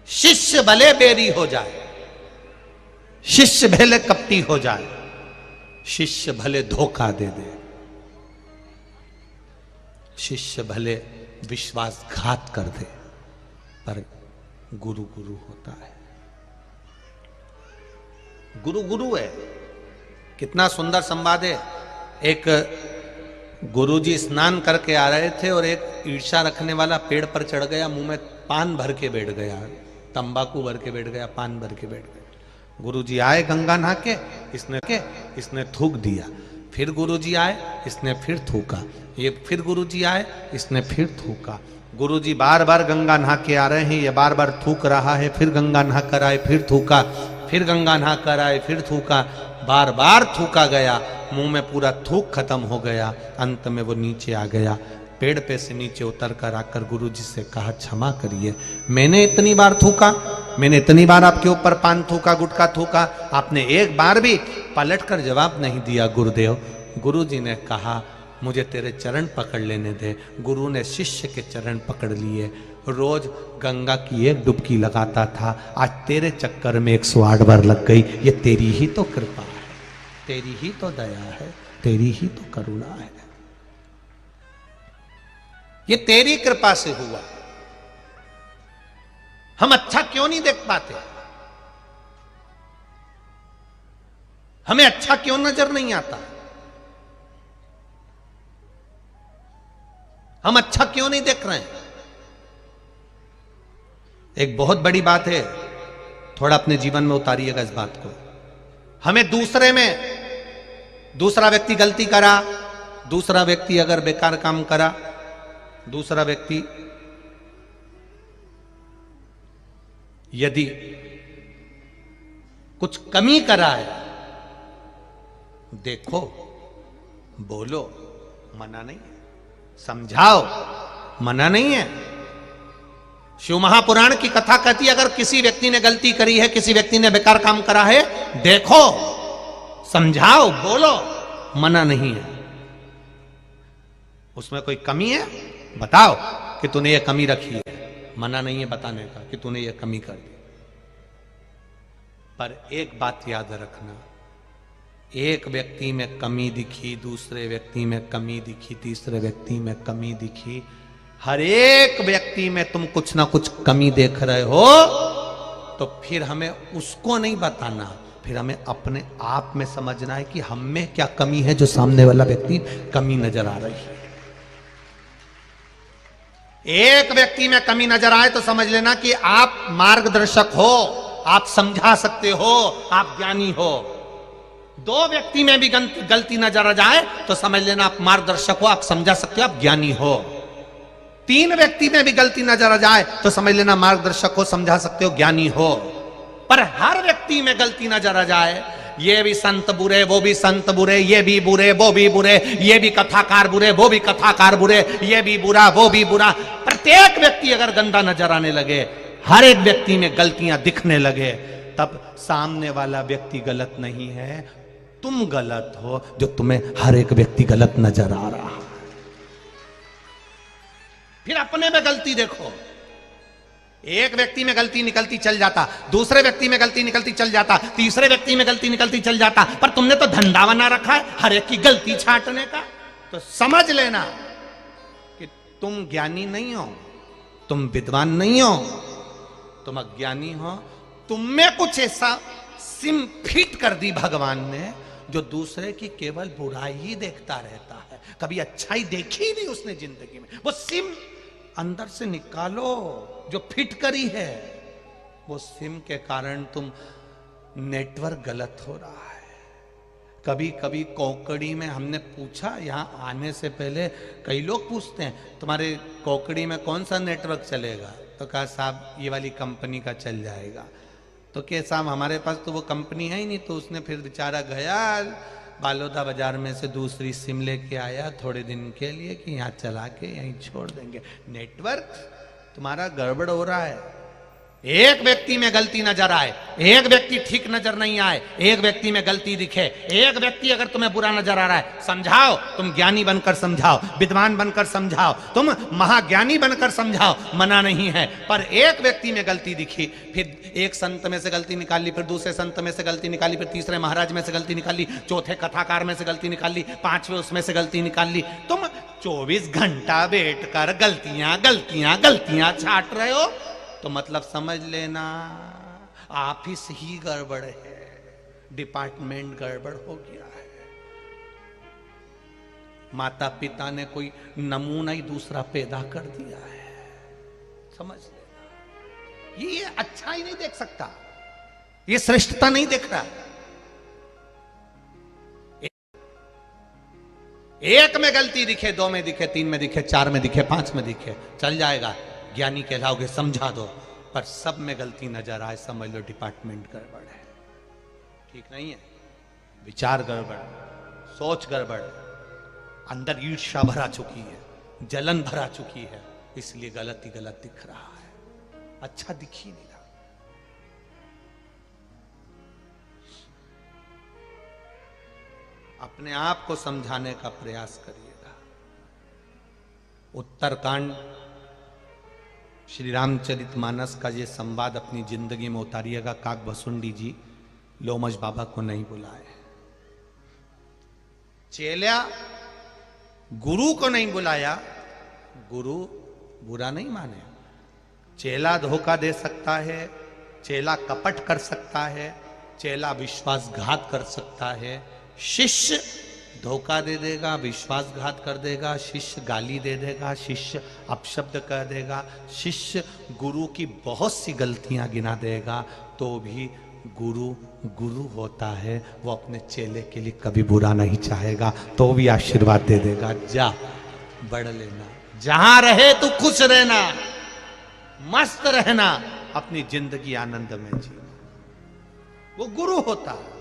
शिष्य भले बेरी हो जाए, शिष्य भले कपटी हो जाए, शिष्य भले धोखा दे दे, शिष्य भले विश्वासघात कर दे, पर गुरु गुरु होता है। गुरु गुरु है। कितना सुंदर संवाद है। एक गुरुजी स्नान करके आ रहे थे और एक ईर्षा रखने वाला पेड़ पर चढ़ गया, मुंह में पान भर के बैठ गया, तंबाकू भर के बैठ गया, पान भर के बैठ गया। गुरुजी आए गंगा नहा के, इसने थूक दिया। फिर गुरुजी आए, इसने फिर थूका। ये फिर गुरुजी आए, इसने फिर थूका। गुरुजी बार बार गंगा नहा के आ रहे हैं, ये बार बार थूक रहा है। फिर गंगा नहा कर आए, फिर थूका, फिर गंगा नहा कर आए, फिर थूका, बार बार थूका गया, मुंह में पूरा थूक खत्म हो गया। अंत में वो नीचे आ गया, पेड़ पे से नीचे उतर कर आकर गुरुजी से कहा, क्षमा करिए, मैंने इतनी बार थूका, मैंने इतनी बार आपके ऊपर पान थूका, गुटखा थूका, आपने एक बार भी पलट कर जवाब नहीं दिया गुरुदेव। गुरुजी ने कहा, मुझे तेरे चरण पकड़ लेने दे। गुरु ने शिष्य के चरण पकड़ लिए। रोज गंगा की एक डुबकी लगाता था, आज तेरे चक्कर में 108 बार लग गई। ये तेरी ही तो कृपा है, तेरी ही तो दया है, तेरी ही तो करुणा है, ये तेरी कृपा से हुआ। हम अच्छा क्यों नहीं देख पाते? हमें अच्छा क्यों नजर नहीं आता? हम अच्छा क्यों नहीं देख रहे हैं? एक बहुत बड़ी बात है, थोड़ा अपने जीवन में उतारिएगा इस बात को। हमें दूसरे में, दूसरा व्यक्ति गलती करा, दूसरा व्यक्ति अगर बेकार काम करा, दूसरा व्यक्ति यदि कुछ कमी करा है, देखो, बोलो, मना नहीं है, समझाओ, मना नहीं है। शिव महापुराण की कथा कहती है अगर किसी व्यक्ति ने गलती करी है, किसी व्यक्ति ने बेकार काम करा है, देखो, समझाओ, बोलो, मना नहीं है। उसमें कोई कमी है, बताओ कि तूने ये कमी रखी है, मना नहीं है बताने का कि तूने ये कमी कर दी। पर एक बात याद रखना, एक व्यक्ति में कमी दिखी, दूसरे व्यक्ति में कमी दिखी, तीसरे व्यक्ति में कमी दिखी, हर एक व्यक्ति में तुम कुछ ना कुछ कमी देख रहे हो, तो फिर हमें उसको नहीं बताना, फिर हमें अपने आप में समझना है कि हम में क्या कमी है जो सामने वाला व्यक्ति कमी नजर आ रही है। एक व्यक्ति में कमी नजर आए तो समझ लेना कि आप मार्गदर्शक हो, आप समझा सकते हो, आप ज्ञानी हो। दो व्यक्ति में भी गलती नजर आ जाए तो समझ लेना आप मार्गदर्शक हो, आप समझा सकते हो, आप ज्ञानी हो। तीन व्यक्ति में भी गलती नजर आ जाए तो समझ लेना मार्गदर्शक हो, समझा सकते हो, ज्ञानी हो। पर हर व्यक्ति में गलती नजर आ जाए, ये भी संत बुरे, वो भी संत बुरे, ये भी बुरे, वो भी बुरे, ये भी कथाकार बुरे, वो भी कथाकार बुरे, ये भी बुरा, वो भी बुरा, प्रत्येक व्यक्ति अगर गंदा नजर आने लगे, हर एक व्यक्ति में गलतियां दिखने लगे, तब सामने वाला व्यक्ति गलत नहीं है, तुम गलत हो जो तुम्हें हर एक व्यक्ति गलत नजर आ रहा है। फिर अपने में गलती देखो, एक व्यक्ति में गलती निकलती चल जाता, दूसरे व्यक्ति में गलती निकलती चल जाता, तीसरे व्यक्ति में गलती निकलती चल जाता, पर तुमने तो धंधा बना रखा है हर एक की गलती छांटने का। तो समझ लेना कि तुम ज्ञानी नहीं हो, तुम विद्वान नहीं हो, तुम अज्ञानी हो। तुम में कुछ ऐसा सिम फिट कर दी भगवान ने जो दूसरे की केवल बुराई ही देखता रहता है, कभी अच्छाई देखी ही नहीं उसने जिंदगी में। वो सिम अंदर से निकालो जो फिट करी है, वो सिम के कारण तुम नेटवर्क गलत हो रहा है। कभी कभी कोकड़ी में हमने पूछा, यहाँ आने से पहले कई लोग पूछते हैं तुम्हारे कोकड़ी में कौन सा नेटवर्क चलेगा, तो कहा साहब ये वाली कंपनी का चल जाएगा। तो क्या साहब हमारे पास तो वो कंपनी है ही नहीं। तो उसने फिर बेचारा गया बालोदा बाजार में से दूसरी सिम लेके आया थोड़े दिन के लिए कि यहाँ चला के यहीं छोड़ देंगे। नेटवर्क तुम्हारा गड़बड़ हो रहा है। एक व्यक्ति में गलती नजर आए, एक व्यक्ति ठीक नजर नहीं आए, एक व्यक्ति में गलती दिखे, एक व्यक्ति अगर तुम्हें बुरा नजर आ रहा है, समझाओ, तुम ज्ञानी बनकर समझाओ, विद्वान बनकर समझाओ, तुम महाज्ञानी बनकर समझाओ, मना नहीं है। पर एक व्यक्ति में गलती दिखी, फिर एक संत में से गलती निकाली, फिर दूसरे संत में से गलती निकाली, फिर तीसरे महाराज में से गलती निकाली, चौथे कथाकार में से गलती निकाली, पांचवें उसमें से गलती निकाली। तुम 24 घंटा बैठ कर गलतियां गलतियां गलतियां छाट रहे हो, तो मतलब समझ लेना ऑफिस ही गड़बड़ है, डिपार्टमेंट गड़बड़ हो गया है। माता पिता ने कोई नमूना ही दूसरा पैदा कर दिया है, समझ लेना। ये अच्छा ही नहीं देख सकता, ये श्रेष्ठता नहीं देख रहा। एक में गलती दिखे, दो में दिखे, तीन में दिखे, चार में दिखे, पांच में दिखे, चल जाएगा, ज्ञानी कहलाओगे, समझा दो। पर सब में गलती नजर आए, समझ लो डिपार्टमेंट गड़बड़ है, ठीक नहीं है। विचार गड़बड़, सोच गड़बड़, अंदर ईर्ष्या भरा चुकी है, जलन भरा चुकी है, इसलिए गलत ही गलत दिख रहा है, अच्छा दिख ही नहीं रहा। अपने आप को समझाने का प्रयास करिएगा। उत्तरकांड श्री रामचरितमानस का ये संवाद अपनी जिंदगी में उतारिएगा। काक भसुंडी जी लोमश बाबा को नहीं बुलाए, चेला गुरु को नहीं बुलाया, गुरु बुरा नहीं माने। चेला धोखा दे सकता है, चेला कपट कर सकता है, चेला विश्वासघात कर सकता है, शिष्य धोखा दे देगा, विश्वासघात कर देगा, शिष्य गाली दे देगा, शिष्य अपशब्द कह देगा, शिष्य गुरु की बहुत सी गलतियां गिना देगा, तो भी गुरु गुरु होता है। वो अपने चेले के लिए कभी बुरा नहीं चाहेगा, तो भी आशीर्वाद दे देगा, जा बढ़ लेना, जहां रहे तू खुश रहना, मस्त रहना, अपनी जिंदगी आनंद में जीना। वो गुरु होता है,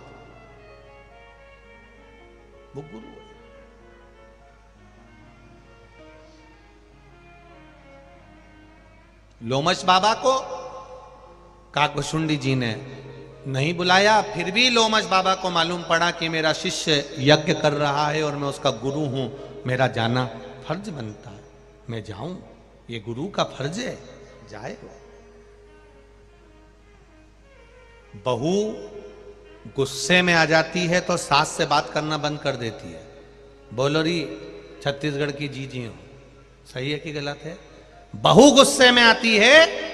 वो गुरु है। लोमश बाबा को काकभुशुंडी जी ने नहीं बुलाया, फिर भी लोमश बाबा को मालूम पड़ा कि मेरा शिष्य यज्ञ कर रहा है और मैं उसका गुरु हूं, मेरा जाना फर्ज बनता है, मैं जाऊं, ये गुरु का फर्ज है, जाए। बहू गुस्से में आ जाती है तो सास से बात करना बंद कर देती है। बोलो री छत्तीसगढ़ की जी हो, सही है कि गलत है? बहू गुस्से में आती है,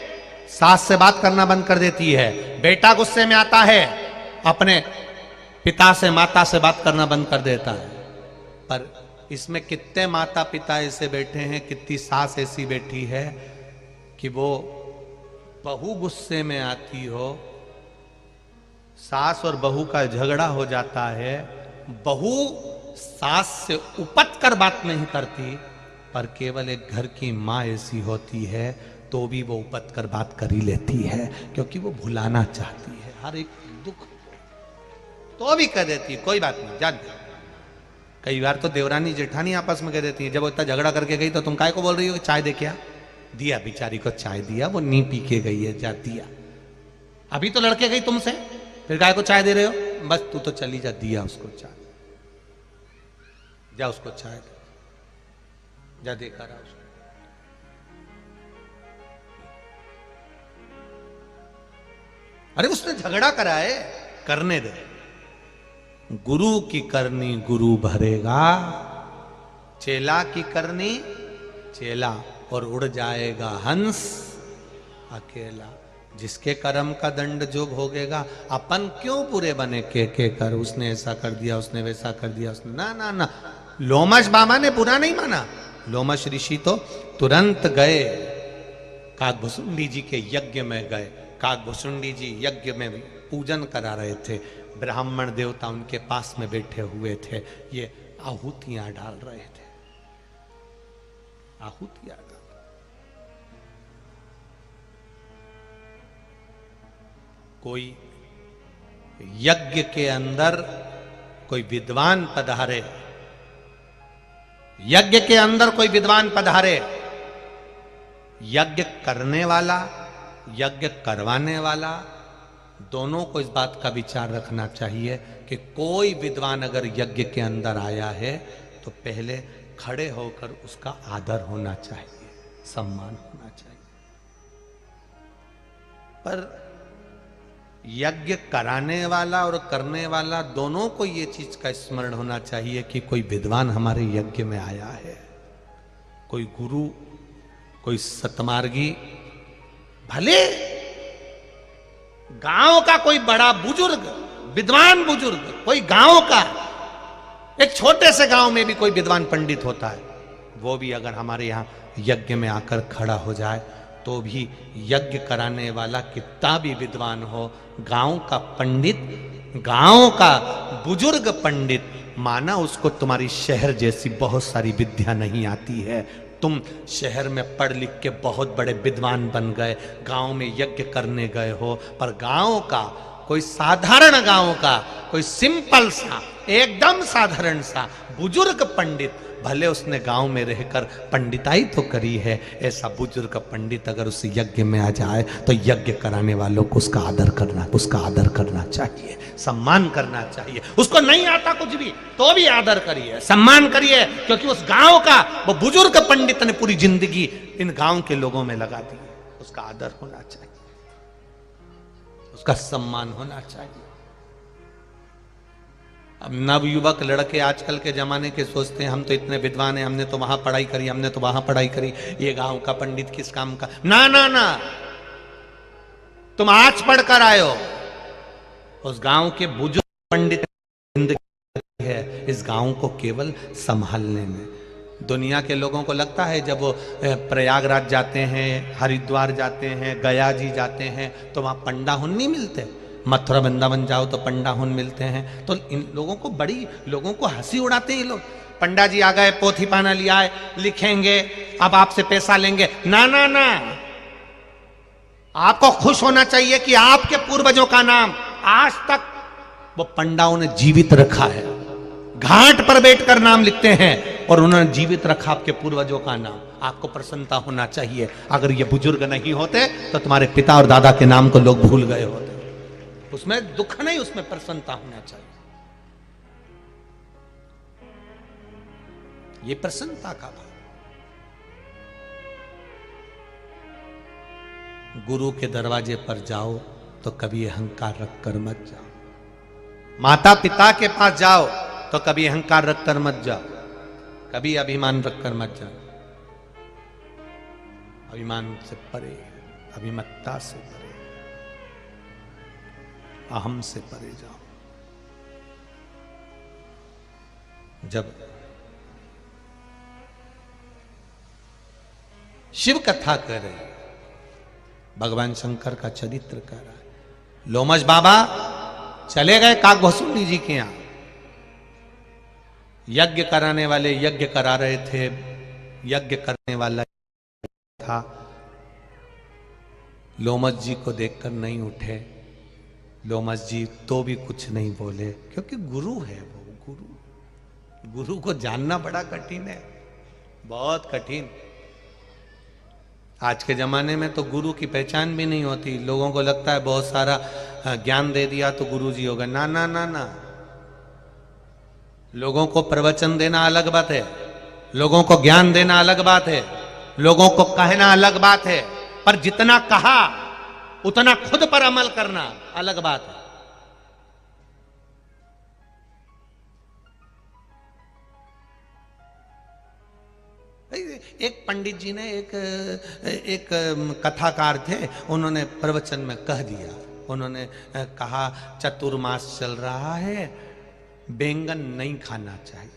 सास से बात करना बंद कर देती है। बेटा गुस्से में आता है, अपने पिता से माता से बात करना बंद कर देता है। पर इसमें कितने माता पिता ऐसे बैठे हैं, कितनी सास ऐसी बैठी है कि वो बहू गुस्से में आती हो, सास और बहू का झगड़ा हो जाता है, बहू सास से उपट कर बात नहीं करती, पर केवल एक घर की माँ ऐसी होती है तो भी वो उपट कर बात कर ही लेती है, क्योंकि वो भुलाना चाहती है हर एक दुख, तो भी कह देती है कोई बात नहीं, जान। कई बार तो देवरानी जेठानी आपस में कह देती है, जब वो इतना झगड़ा करके गई तो तुम काय को बोल रही हो, चाय दे क्या दिया, बेचारी को चाय दिया, वो नी पी के गई है, जा दिया। अभी तो लड़के गई तुमसे, फिर गाय को चाय दे रहे हो, बस तू तो चली जा, दिया उसको चाय, जा उसको चाय दे, जा देखा रहा उसको। अरे उसने झगड़ा करा है, करने दे। गुरु की करनी गुरु भरेगा, चेला की करनी चेला, और उड़ जाएगा हंस अकेला। जिसके कर्म का दंड जो भोगेगा, अपन क्यों बुरे बने के कर, उसने ऐसा कर दिया, उसने वैसा कर दिया, उसने ना ना ना। लोमश बाबा ने बुरा नहीं माना, लोमश ऋषि तो तुरंत गए, काकभुशुंडी जी के यज्ञ में गए। काकभुशुंडी जी यज्ञ में पूजन करा रहे थे, ब्राह्मण देवता उनके पास में बैठे हुए थे, ये आहुतियां डाल रहे थे, आहुतियां डाल। कोई यज्ञ के अंदर कोई विद्वान पधारे, यज्ञ के अंदर कोई विद्वान पधारे, यज्ञ करने वाला, यज्ञ करवाने वाला, दोनों को इस बात का विचार रखना चाहिए कि कोई विद्वान अगर यज्ञ के अंदर आया है तो पहले खड़े होकर उसका आदर होना चाहिए, सम्मान होना चाहिए। पर यज्ञ कराने वाला और करने वाला दोनों को ये चीज का स्मरण होना चाहिए कि कोई विद्वान हमारे यज्ञ में आया है, कोई गुरु, कोई सतमार्गी, भले गांव का कोई बड़ा बुजुर्ग, विद्वान बुजुर्ग, कोई गांव का, एक छोटे से गांव में भी कोई विद्वान पंडित होता है, वो भी अगर हमारे यहाँ यज्ञ में आकर खड़ा हो जाए तो भी यज्ञ कराने वाला कितना भी विद्वान हो, गांव का पंडित, गांव का बुजुर्ग पंडित, माना उसको तुम्हारी शहर जैसी बहुत सारी विद्या नहीं आती है, तुम शहर में पढ़ लिख के बहुत बड़े विद्वान बन गए, गांव में यज्ञ करने गए हो, पर गांव का कोई साधारण, गांव का कोई सिंपल सा, एकदम साधारण सा बुजुर्ग पंडित, भले उसने गांव में रहकर पंडिताई तो करी है, ऐसा बुजुर्ग पंडित अगर उस यज्ञ में आ जाए तो यज्ञ कराने वालों को उसका आदर करना चाहिए, सम्मान करना चाहिए। उसको नहीं आता कुछ भी तो भी आदर करिए, सम्मान करिए, क्योंकि उस गांव का वो बुजुर्ग पंडित ने पूरी जिंदगी इन गांव के लोगों में लगा दी, उसका आदर होना चाहिए, उसका सम्मान होना चाहिए। अब नवयुवक लड़के आजकल के जमाने के सोचते हैं हम तो इतने विद्वान हैं, हमने तो वहां पढ़ाई करी, हमने तो वहां पढ़ाई करी, ये गांव का पंडित किस काम का। ना ना ना, तुम आज पढ़कर आए हो, उस गांव के बुजुर्ग पंडित जिंदगी है इस गांव को केवल संभालने में। दुनिया के लोगों को लगता है जब वो प्रयागराज जाते हैं, हरिद्वार जाते हैं, गया जी जाते हैं तो वहां पंडा हुन नहीं मिलते, मथुरा वृंदावन जाओ तो पंडा हुन मिलते हैं। तो इन लोगों को बड़ी, लोगों को हंसी उड़ाते हैं ये लोग। पंडा जी आ गए, पोथी पाना लिया है, लिखेंगे, अब आपसे पैसा लेंगे। ना ना ना, आपको खुश होना चाहिए कि आपके पूर्वजों का नाम आज तक वो पंडाओं ने जीवित रखा है। घाट पर बैठकर नाम लिखते हैं और उन्होंने जीवित रखा आपके पूर्वजों का नाम। आपको प्रसन्नता होना चाहिए। अगर ये बुजुर्ग नहीं होते तो तुम्हारे पिता और दादा के नाम को लोग भूल गए होते। उसमें दुख नहीं, उसमें प्रसन्नता होना चाहिए। ये प्रसन्नता का भाव। गुरु के दरवाजे पर जाओ तो कभी अहंकार रखकर मत जाओ। माता पिता के पास जाओ तो कभी अहंकार रखकर मत जाओ, कभी अभिमान रखकर मत जाओ। अभिमान से परे, अभिमत्ता से परे, अहम से परे जाओ। जब शिव कथा कर रहे, भगवान शंकर का चरित्र कर रहा है। लोमश बाबा चले गए काकभसूरी जी के यहां, यज्ञ कराने वाले यज्ञ करा रहे थे, यज्ञ करने वाला था। लोमश जी को देखकर नहीं उठे। लोमश जी तो भी कुछ नहीं बोले, क्योंकि गुरु है वो। गुरु को जानना बड़ा कठिन है, बहुत कठिन। आज के जमाने में तो गुरु की पहचान भी नहीं होती। लोगों को लगता है बहुत सारा ज्ञान दे दिया तो गुरु जी होगा। ना ना ना ना, लोगों को प्रवचन देना अलग बात है, लोगों को ज्ञान देना अलग बात है, लोगों को कहना अलग बात है, पर जितना कहा उतना खुद पर अमल करना अलग बात है। एक पंडित जी ने एक कथाकार थे, उन्होंने प्रवचन में कह दिया, उन्होंने कहा चतुर्मास चल रहा है, बैंगन नहीं खाना चाहिए।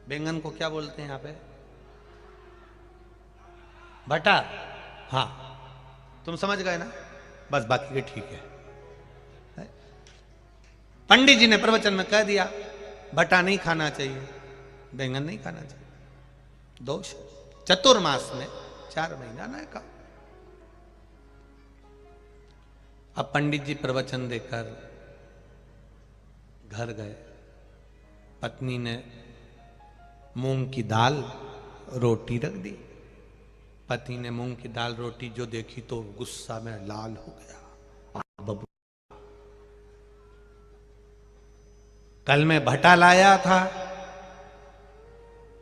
बैंगन को क्या बोलते हैं यहाँ पे? भटा। हाँ, तुम समझ गए ना, बस बाकी के ठीक है। पंडित जी ने प्रवचन में कह दिया भटा नहीं खाना चाहिए, बैंगन नहीं खाना चाहिए, दोष। चतुर्मास में 4 महीना ना खाओ। अब पंडित जी प्रवचन देकर घर गए। पत्नी ने मूंग की दाल रोटी रख दी। पति ने मूंग की दाल रोटी जो देखी तो गुस्सा में लाल हो गया। बबू, कल मैं भटा लाया था,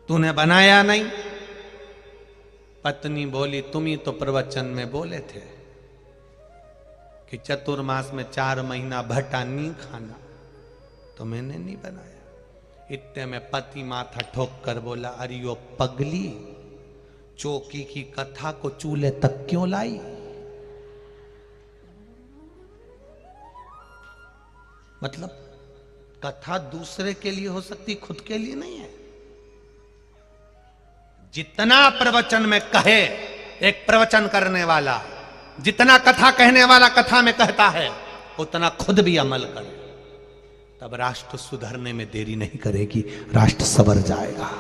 तूने बनाया नहीं। पत्नी बोली तुम ही तो प्रवचन में बोले थे कि चतुर्मास में 4 महीना भटा नहीं खाना, तो मैंने नहीं बनाया। इतने में पति माथा ठोक कर बोला, अरे यो पगली, चौकी की कथा को चूल्हे तक क्यों लाई? मतलब कथा दूसरे के लिए हो सकती, खुद के लिए नहीं है। जितना प्रवचन में कहे एक प्रवचन करने वाला, जितना कथा कहने वाला कथा में कहता है, उतना खुद भी अमल करे, तब राष्ट्र सुधरने में देरी नहीं करेगी, राष्ट्र संवर जाएगा,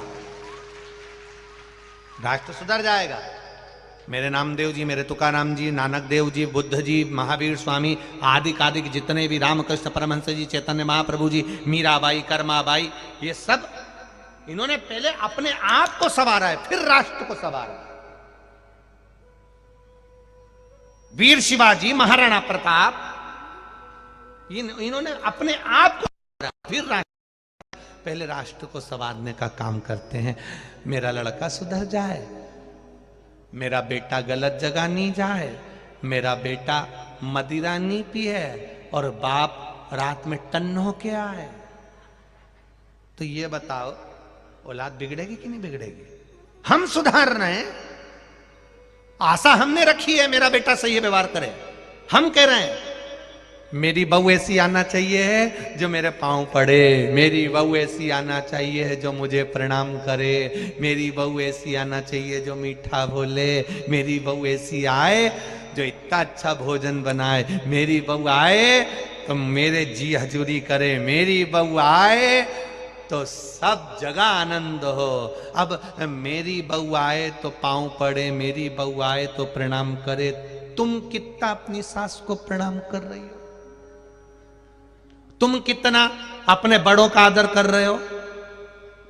राष्ट्र सुधर जाएगा। मेरे नामदेव जी, मेरे तुकाराम जी, नानक देव जी, बुद्ध जी, महावीर स्वामी, आदि कादिक जितने भी, रामकृष्ण परमहंस जी, चैतन्य महाप्रभु जी, मीराबाई, कर्माबाई, ये सब इन्होंने पहले अपने आप को संवारा है, फिर राष्ट्र को संवारा। वीर शिवाजी, महाराणा प्रताप, इन्होंने अपने आप को संवारा, फिर राष्ट्र। पहले राष्ट्र को संवारने का काम करते हैं। मेरा लड़का सुधर जाए, मेरा बेटा गलत जगह नहीं जाए, मेरा बेटा मदिरा नहीं पिए और बाप रात में टन्न होके आए, तो ये बताओ औलाद बिगड़ेगी कि नहीं बिगड़ेगी? हम सुधार रहे हैं, आशा हमने रखी है मेरा बेटा सही व्यवहार करे। हम कह रहे हैं मेरी बहू ऐसी आना चाहिए जो मेरे पांव पड़े, मेरी बहू ऐसी आना चाहिए जो मुझे प्रणाम करे, मेरी बहू ऐसी आना चाहिए जो मीठा बोले, मेरी बहू ऐसी आए जो इतना अच्छा भोजन बनाए, मेरी बहू आए तो मेरे जी हजूरी करे, मेरी बहू आए तो सब जगह आनंद हो। अब मेरी बहू आए तो पांव पड़े, मेरी बहू आए तो प्रणाम करे। तुम कितना अपनी सास को प्रणाम कर रही हो? तुम कितना अपने बड़ों का आदर कर रहे हो?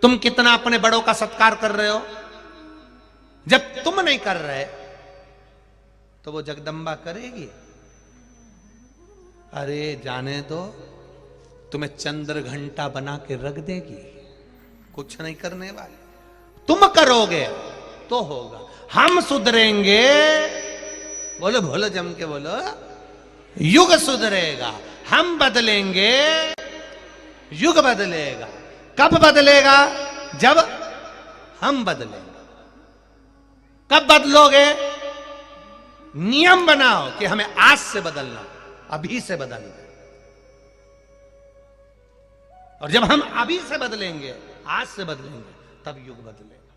तुम कितना अपने बड़ों का सत्कार कर रहे हो? जब तुम नहीं कर रहे तो वो जगदम्बा करेगी? अरे जाने दो, तुम्हें चंद्र घंटा बना के रख देगी, कुछ नहीं करने वाले। तुम करोगे तो होगा। हम सुधरेंगे, बोलो बोलो जम के बोलो, युग सुधरेगा। हम बदलेंगे, युग बदलेगा। कब बदलेगा? जब हम बदलेंगे। कब बदलोगे? नियम बनाओ कि हमें आज से बदलना, अभी से बदलना। और जब हम अभी से बदलेंगे, आज से बदलेंगे, तब युग बदलेगा।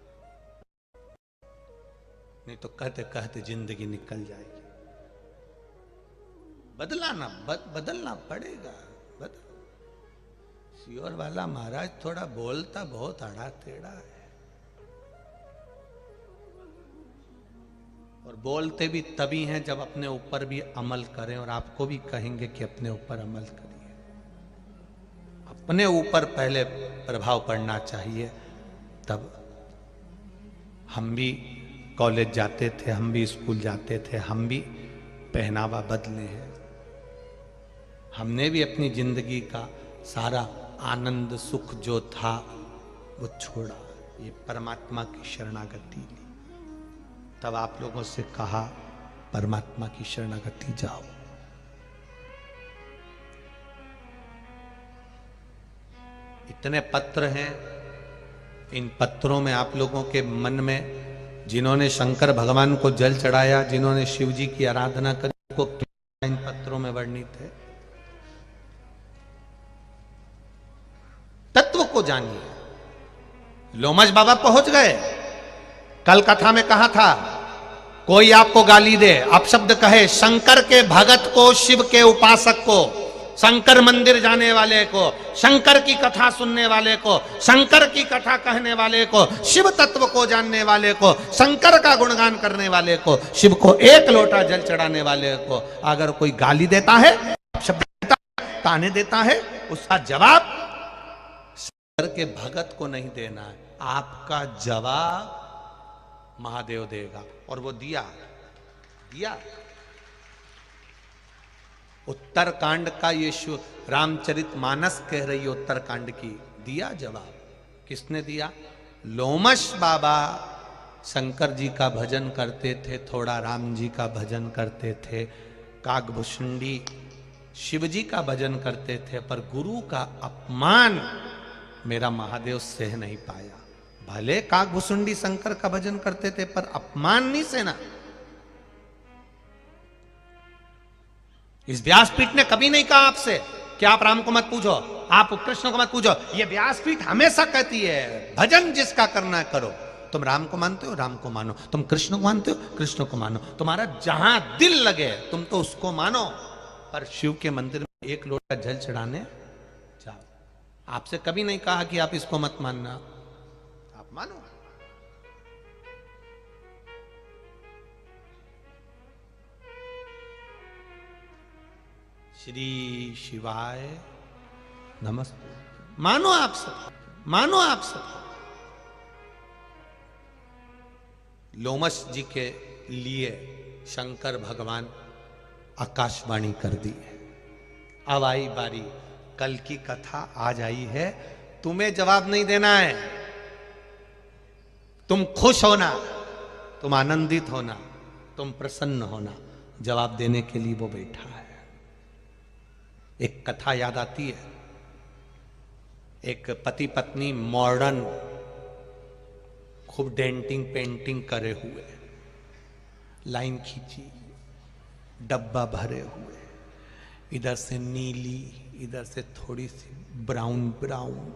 नहीं तो कहते कहते जिंदगी निकल जाएगी। बदलाना बदलना पड़ेगा। सियोर वाला महाराज थोड़ा बोलता बहुत आड़ा टेढ़ा है, और बोलते भी तभी हैं जब अपने ऊपर भी अमल करें। और आपको भी कहेंगे कि अपने ऊपर अमल करिए। अपने ऊपर पहले प्रभाव पड़ना चाहिए, तब। हम भी कॉलेज जाते थे, हम भी स्कूल जाते थे, हम भी पहनावा बदले हैं। हमने भी अपनी जिंदगी का सारा आनंद सुख जो था वो छोड़ा, ये परमात्मा की शरणागति ली। तब आप लोगों से कहा परमात्मा की शरणागति जाओ। इतने पत्र हैं, इन पत्रों में आप लोगों के मन में जिन्होंने शंकर भगवान को जल चढ़ाया, जिन्होंने शिव जी की आराधना करी, को इन पत्रों में वर्णित है। तत्व को जानिए। लोमश बाबा पहुंच गए। कल कथा में कहा था, कोई आपको गाली दे, अपशब्द कहे, शंकर के भगत को, शिव के उपासक को, शंकर मंदिर जाने वाले को, शंकर की कथा सुनने वाले को, शंकर की कथा कहने वाले को, शिव तत्व को जानने वाले को, शंकर का गुणगान करने वाले को, शिव को एक लोटा जल चढ़ाने वाले को अगर कोई गाली देता है, शब्द देता है, ताने देता है, उसका जवाब शंकर के भगत को नहीं देना है, आपका जवाब महादेव देगा। और वो दिया। उत्तरकांड का ये रामचरितमानस कह रही है, उत्तरकांड की दिया जवाब। किसने दिया? लोमश बाबा शंकर जी का भजन करते थे, थोड़ा राम जी का भजन करते थे, काकभुषुंडी शिव जी का भजन करते थे, पर गुरु का अपमान मेरा महादेव सह नहीं पाया। भले काकभुषुंडी शंकर का भजन करते थे, पर अपमान नहीं सहना। इस व्यासपीठ ने कभी नहीं कहा आपसे कि आप राम को मत पूछो, आप कृष्ण को मत पूछो। ये व्यासपीठ हमेशा कहती है भजन जिसका करना है करो। तुम राम को मानते हो, राम को मानो। तुम कृष्ण को मानते हो, कृष्ण को मानो। तुम्हारा जहां दिल लगे तुम तो उसको मानो, पर शिव के मंदिर में एक लोटा जल चढ़ाने जाओ। आपसे कभी नहीं कहा कि आप इसको मत मानना, आप मानो। श्री शिवाय नमस्ते। मानो आप सब, मानो आप सब। लोमश जी के लिए शंकर भगवान आकाशवाणी कर दी है। अब आई बारी, कल की कथा आज आई है, तुम्हें जवाब नहीं देना है। तुम खुश होना, तुम आनंदित होना, तुम प्रसन्न होना। जवाब देने के लिए वो बैठा है। एक कथा याद आती है। एक पति पत्नी मॉडर्न खूब डेंटिंग पेंटिंग करे हुए, लाइन खींची, डब्बा भरे हुए, इधर से नीली, इधर से थोड़ी सी ब्राउन ब्राउन।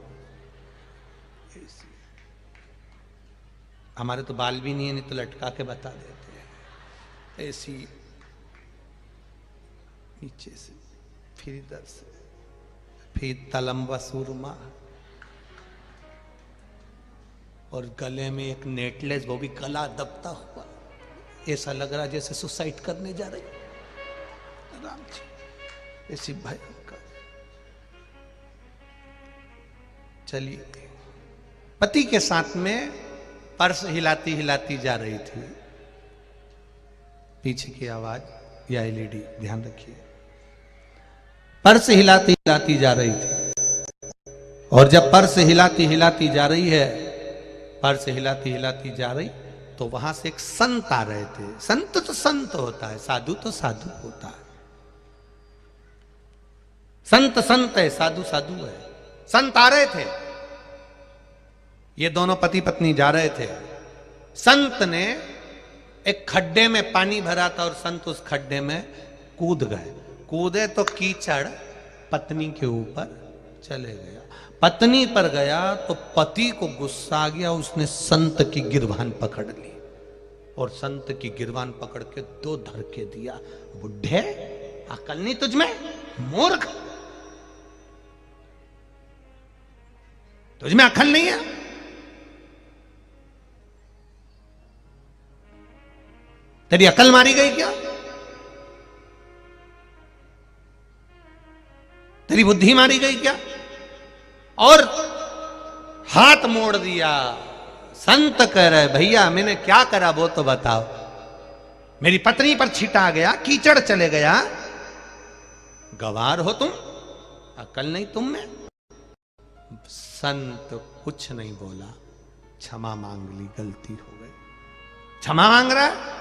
हमारे तो बाल भी नहीं है, नहीं तो लटका के बता देते हैं। ऐसी नीचे से, फिर इधर से, फिर तलम्बा सुरमा, और गले में एक नेकलेस, वो भी गला दबता हुआ। ऐसा लग रहा जैसे सुसाइड करने जा रही राम जी, ऐसी भयंकर। चलिए, पति के साथ में पर्स हिलाती हिलाती जा रही थी। पीछे की आवाज या एलईडी, ध्यान रखिए। पर्स हिलाती हिलाती जा रही थी, और जब पर्स हिलाती हिलाती जा रही है, पर्स हिलाती हिलाती जा रही, तो वहां से एक संत आ रहे थे। संत तो संत होता है, साधु तो साधु होता है। संत संत है, साधु साधु है। संत आ रहे थे, ये दोनों पति पत्नी जा रहे थे। संत ने एक खड्डे में पानी भरा था, और संत उस खड्डे में कूद गए। कूदे तो कीचड़ पत्नी के ऊपर चले गया। पत्नी पर गया तो पति को गुस्सा आ गया, उसने संत की गिरबान पकड़ ली, और संत की गिरबान पकड़ के 2 धड़के दिया। बुढ़े, अकल नहीं तुझमें? मूर्ख, तुझमें अकल नहीं है? तेरी अकल मारी गई क्या? तेरी बुद्धि मारी गई क्या? और हाथ मोड़ दिया। संत कह रहे, भैया मैंने क्या करा वो तो बताओ। मेरी पत्नी पर छींटा गया, कीचड़ चले गया, गवार हो तुम, अकल नहीं तुम में? संत कुछ नहीं बोला, क्षमा मांग ली, गलती हो गई। क्षमा मांग रहा है?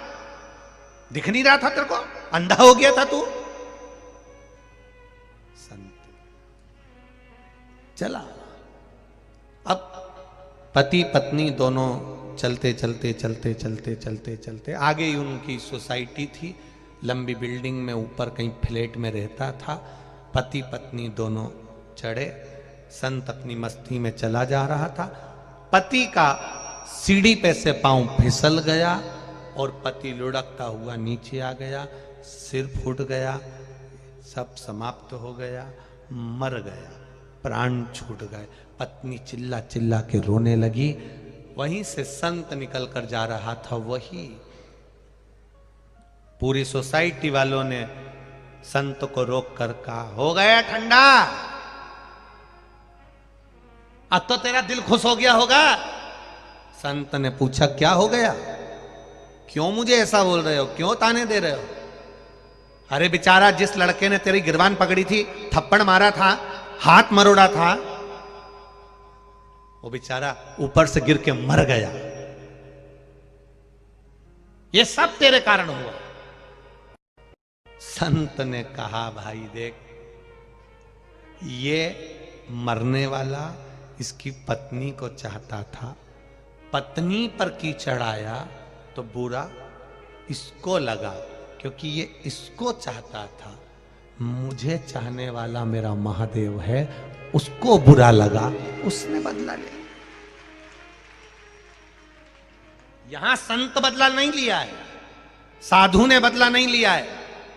दिख नहीं रहा था तेरे को? अंधा हो गया था तू? संत चला। अब पति पत्नी दोनों चलते चलते चलते चलते चलते चलते आगे ही उनकी सोसाइटी थी, लंबी बिल्डिंग में, ऊपर कहीं फ्लैट में रहता था। पति पत्नी दोनों चढ़े, संत अपनी मस्ती में चला जा रहा था। पति का सीढ़ी पे से पांव फिसल गया, और पति लुढ़कता हुआ नीचे आ गया, सिर फूट गया, सब समाप्त हो गया, मर गया, प्राण छूट गए। पत्नी चिल्ला चिल्ला के रोने लगी। वहीं से संत निकल कर जा रहा था। वही पूरी सोसाइटी वालों ने संत को रोक कर कहा, हो गया ठंडा, अब तो तेरा दिल खुश हो गया होगा। संत ने पूछा, क्या हो गया? क्यों मुझे ऐसा बोल रहे हो? क्यों ताने दे रहे हो? अरे बेचारा, जिस लड़के ने तेरी गिरबान पकड़ी थी, थप्पड़ मारा था, हाथ मरोड़ा था, वो बेचारा ऊपर से गिर के मर गया। ये सब तेरे कारण हुआ। संत ने कहा, भाई देख, ये मरने वाला इसकी पत्नी को चाहता था, पत्नी पर कीचड़ आया तो बुरा इसको लगा, क्योंकि ये इसको चाहता था। मुझे चाहने वाला मेरा महादेव है, उसको बुरा लगा, उसने बदला लिया। यहां संत बदला नहीं लिया है, साधु ने बदला नहीं लिया है,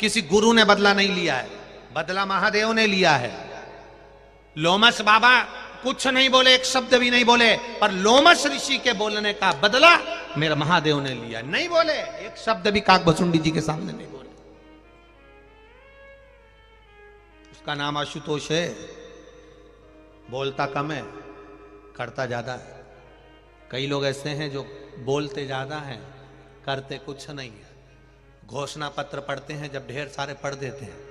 किसी गुरु ने बदला नहीं लिया है, बदला महादेव ने लिया है। लोमस बाबा कुछ नहीं बोले, एक शब्द भी नहीं बोले, पर लोमस ऋषि के बोलने का बदला मेरा महादेव ने लिया। नहीं बोले, एक शब्द भी काकभसुंडी जी के सामने नहीं बोले। उसका नाम आशुतोष है, बोलता कम है, करता ज्यादा है। कई लोग ऐसे हैं जो बोलते ज्यादा हैं, करते कुछ नहीं है। घोषणा पत्र पढ़ते हैं, जब ढेर सारे पढ़ देते हैं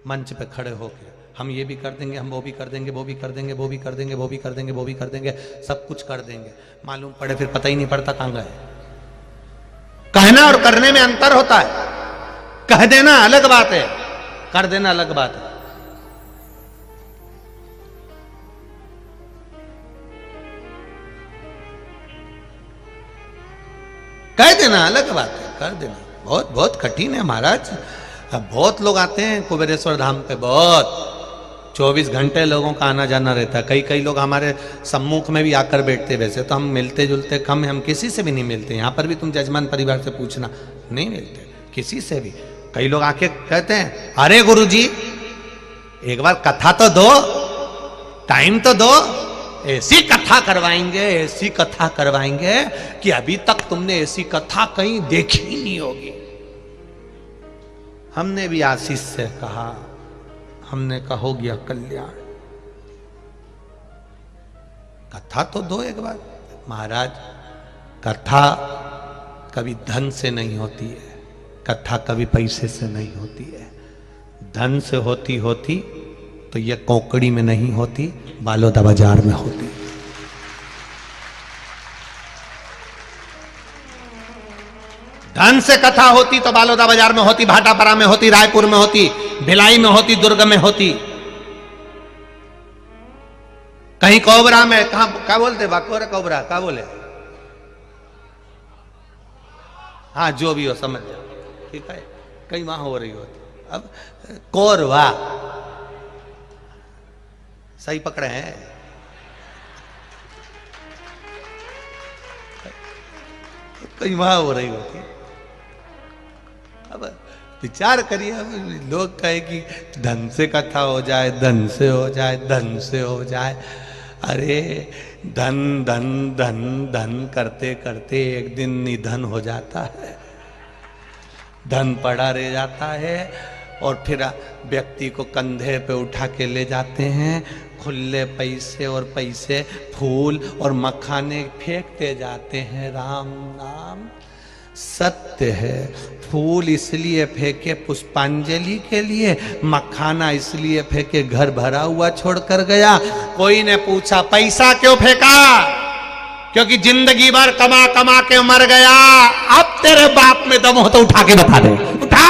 मंच पे खड़े होकर, हम ये भी कर देंगे, हम वो भी कर देंगे, वो भी कर देंगे, वो भी कर देंगे, वो भी कर देंगे, वो भी कर देंगे, सब कुछ कर देंगे। मालूम पड़े फिर पता ही नहीं पड़ता कहां गए। कहना और करने में अंतर होता है। कह देना अलग बात है, कर देना अलग बात है। कह देना अलग बात है, कर देना। बहुत बहुत कठिन है महाराज। अब बहुत लोग आते हैं कुबेरेश्वर धाम पे, बहुत 24 घंटे लोगों का आना जाना रहता है। कई कई लोग हमारे सम्मुख में भी आकर बैठते। वैसे तो हम मिलते जुलते कम है, हम किसी से भी नहीं मिलते। यहाँ पर भी तुम जजमान परिवार से पूछना, नहीं मिलते किसी से भी। कई लोग आके कहते हैं अरे गुरुजी एक बार कथा तो दो, टाइम तो दो, ऐसी कथा करवाएंगे, ऐसी कथा करवाएंगे कि अभी तक तुमने ऐसी कथा कहीं देखी ही नहीं होगी। हमने भी आशीष से कहा, हमने कहा हो गया कल्याण, कथा तो दो एक बार। महाराज कथा कभी धन से नहीं होती है, कथा कभी पैसे से नहीं होती है। धन से होती होती तो ये कोकड़ी में नहीं होती, बालोदा बाजार में होती। धन से कथा होती तो बालोदा बाजार में होती, भाटापरा में होती, रायपुर में होती, भिलाई में होती, दुर्ग में होती, कहीं कोबरा में। कहा क्या बोलते बाकोरा कोबरा क्या बोले, हाँ जो भी हो समझ जाओ, ठीक है, कहीं वहां हो रही होती। अब कोरवा सही पकड़े हैं। कहीं वहां हो रही होती। अब विचार करिए, अब लोग कहे कि धन से कथा हो जाए, धन से हो जाए, धन से हो जाए। अरे धन धन धन धन करते करते एक दिन निधन हो जाता है, धन पड़ा रह जाता है, और फिर व्यक्ति को कंधे पे उठा के ले जाते हैं। खुले पैसे और पैसे, फूल और मखाने फेंकते जाते हैं। राम नाम सत्य है। फूल इसलिए फेंके पुष्पांजलि के लिए, मखाना इसलिए फेंके घर भरा हुआ छोड़कर गया। कोई ने पूछा पैसा क्यों फेंका, क्योंकि जिंदगी भर कमा कमा के मर गया। अब तेरे बाप में दम हो तो उठा के बता दे। उठा,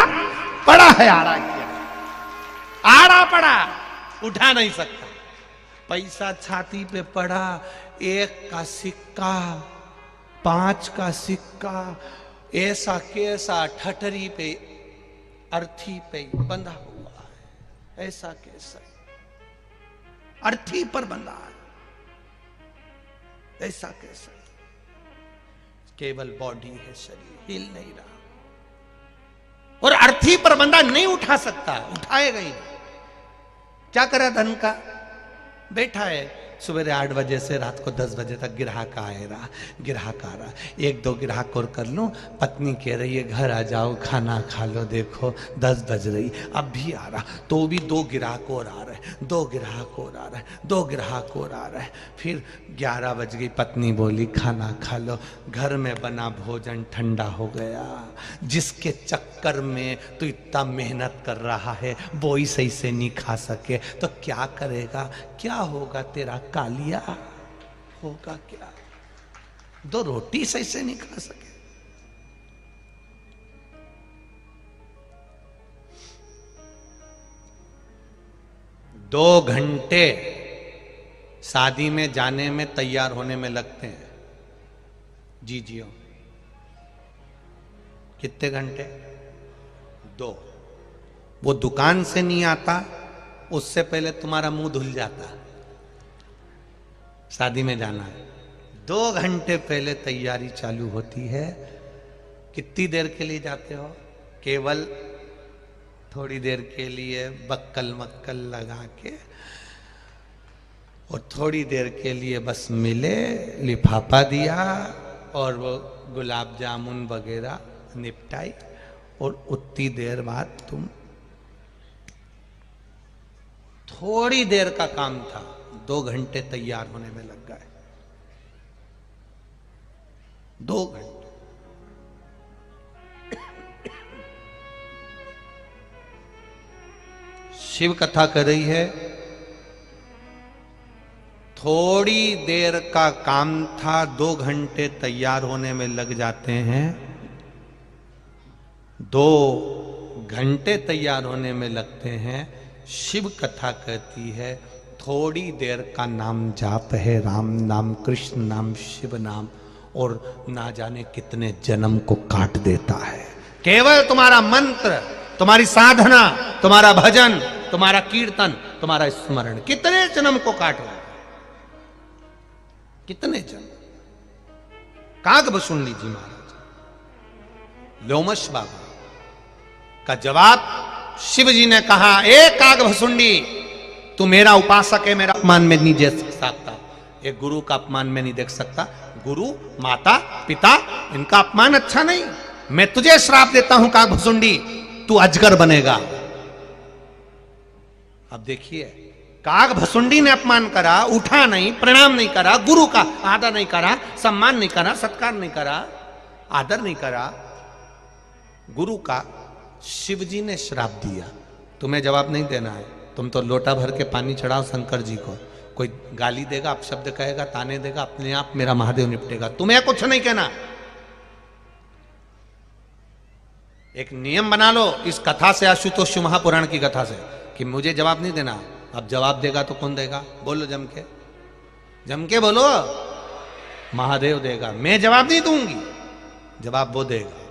पड़ा है आड़ा किया, आड़ा पड़ा, उठा नहीं सकता। पैसा छाती पे पड़ा, 1 का सिक्का, 5 का सिक्का, ऐसा कैसा ठठरी पे, अर्थी पे बंधा हुआ है, ऐसा कैसा अर्थी पर बंधा है, ऐसा कैसा, केवल बॉडी है, शरीर हिल नहीं रहा, और अर्थी पर बंधा नहीं उठा सकता, उठाएगा ही नहीं। क्या करा धन का, बैठा है सुबह 8 बजे से रात को 10 बजे तक ग्राहक आए रहा, ग्राहक आ रहा, 1-2 ग्राहक और कर लूं। पत्नी कह रही है घर आ जाओ खाना खा लो, देखो 10 बज रही, अब भी आ रहा, तो भी 2 ग्राहक और आ रहे, 2 ग्राहक और आ रहे, 2 ग्राहक और आ रहे। फिर 11 बज गई, पत्नी बोली खाना खा लो। घर में बना भोजन ठंडा हो गया। जिसके चक्कर में तू इतना मेहनत कर रहा है वो ही सही से नहीं खा सके तो क्या करेगा, क्या होगा तेरा कालिया, होगा क्या? 2 रोटी सही से नहीं खा सके। दो घंटे शादी में जाने में, तैयार होने में लगते हैं। जी जियो, कितने घंटे? 2। वो दुकान से नहीं आता, उससे पहले तुम्हारा मुंह धुल जाता। शादी में जाना है, 2 घंटे पहले तैयारी चालू होती है। कितनी देर के लिए जाते हो? केवल थोड़ी देर के लिए बक्कल मक्कल लगा के, और थोड़ी देर के लिए बस मिले, लिफाफा दिया और वो गुलाब जामुन वगैरह निपटाई, और उतनी देर बाद तुम, थोड़ी देर का काम था, 2 घंटे तैयार होने में लग गए। 2 घंटे। शिव कथा कर रही है, थोड़ी देर का काम था, 2 घंटे तैयार होने में लग जाते हैं। 2 घंटे तैयार होने में लगते हैं। शिव कथा कहती है थोड़ी देर का नाम जाप है, राम नाम, कृष्ण नाम, शिव नाम, और ना जाने कितने जन्म को काट देता है। केवल तुम्हारा मंत्र, तुम्हारी साधना, तुम्हारा भजन, तुम्हारा कीर्तन, तुम्हारा स्मरण कितने जन्म को काट रहा है, कितने जन्म। कागभुसुंडी जी महाराज, लोमश बाबा का जवाब शिव जी ने कहा, ए कागभुसुंडी, तू मेरा उपासक है, मेरा अपमान में नहीं देख सकता, एक गुरु का अपमान में नहीं देख सकता। गुरु, माता, पिता, इनका अपमान अच्छा नहीं। मैं तुझे श्राप देता हूं कागभुसुंडी, तू अजगर बनेगा। अब देखिए, कागभुसुंडी ने अपमान करा, उठा नहीं, प्रणाम नहीं करा, गुरु का आदर नहीं करा, सम्मान नहीं करा, सत्कार नहीं करा, आदर नहीं करा, गुरु का शिव जी ने श्राप दिया। तुम्हें जवाब नहीं देना है, तुम तो लोटा भर के पानी चढ़ाओ शंकर जी को। कोई गाली देगा, अपशब्द कहेगा, ताने देगा, अपने आप मेरा महादेव निपटेगा, तुम्हें कुछ नहीं कहना। एक नियम बना लो इस कथा से, आशुतोष शिव महापुराण की कथा से, कि मुझे जवाब नहीं देना। अब जवाब देगा तो कौन देगा? बोलो जम के, जम के बोलो। महादेव देगा, मैं जवाब नहीं दूंगी, जवाब वो देगा।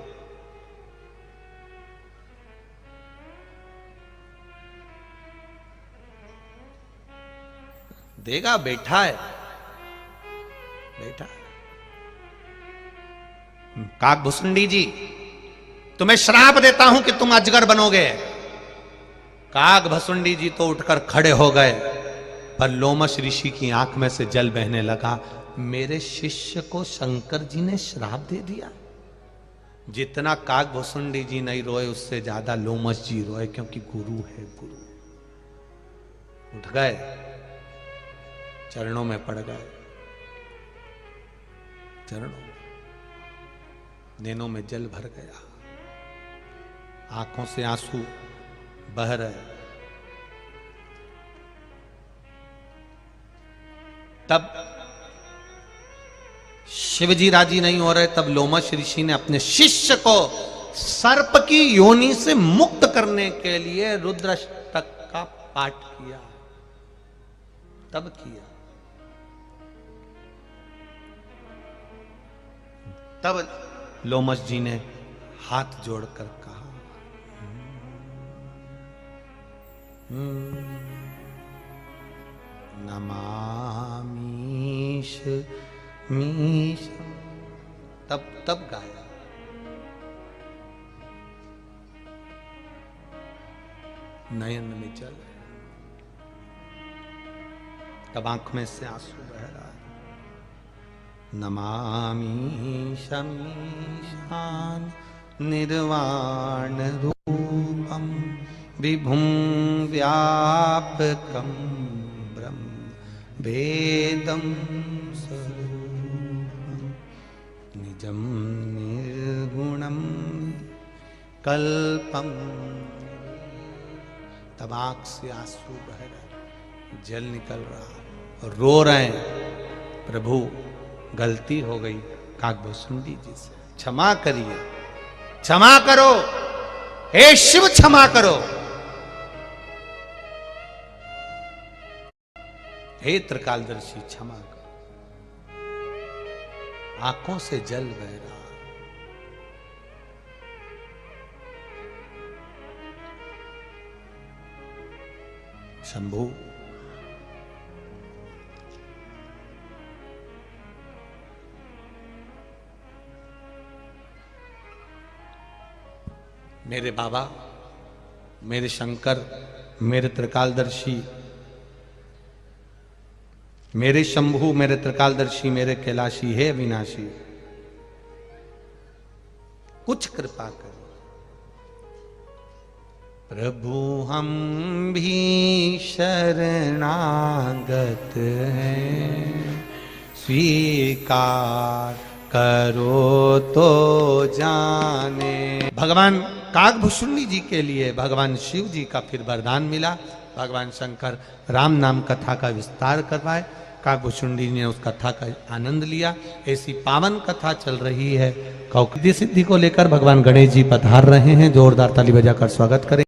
देगा, बैठा है, बैठा है। कागभुसुंडी जी, तुम्हें श्राप देता हूं कि तुम अजगर बनोगे। कागभुसुंडी जी तो उठकर खड़े हो गए, पर लोमश ऋषि की आंख में से जल बहने लगा। मेरे शिष्य को शंकर जी ने श्राप दे दिया। जितना कागभुसुंडी जी नहीं रोए, उससे ज्यादा लोमश जी रोए, क्योंकि गुरु है गुरु। उठ गए, चरणों में पड़ गए, चरणों में, नैनों में जल भर गया, आंखों से आंसू बह रहे। तब शिवजी राजी नहीं हो रहे, तब लोमश ऋषि ने अपने शिष्य को सर्प की योनि से मुक्त करने के लिए रुद्राष्टक का पाठ किया। तब किया, तब लोमश जी ने हाथ जोड़कर कहा, नमामीश मीश। तब गाया, नयन में जल, तब आंख में से आंसू बह रहा है। नमामि शमीशान निर्वाण रूपम विभुं व्यापकं ब्रह्म वेदं स्वरूपं निजं निर्गुणं कल्पं। तब आंख से आंसू बह रहे, जल निकल रहा, रो रहे हैं, प्रभु गलती हो गई कागभुसुंडी जी से, क्षमा करिए, क्षमा करो, हे शिव क्षमा करो, हे त्रिकालदर्शी क्षमा करो। आंखों से जल बह रहा, शंभू मेरे बाबा, मेरे शंकर, मेरे त्रिकालदर्शी, मेरे शंभू, मेरे त्रिकालदर्शी, मेरे कैलाशी, हे अविनाशी, कुछ कृपा कर। प्रभु हम भी शरणागत हैं, स्वीकार करो तो जाने। भगवान कागभुसुंडी जी के लिए भगवान शिव जी का फिर वरदान मिला। भगवान शंकर राम नाम कथा का विस्तार करवाए, कागभुसुंडी ने उस कथा का आनंद लिया। ऐसी पावन कथा चल रही है। कौकिदी सिद्धि को लेकर भगवान गणेश जी पधार रहे हैं, जोरदार ताली बजाकर स्वागत करें।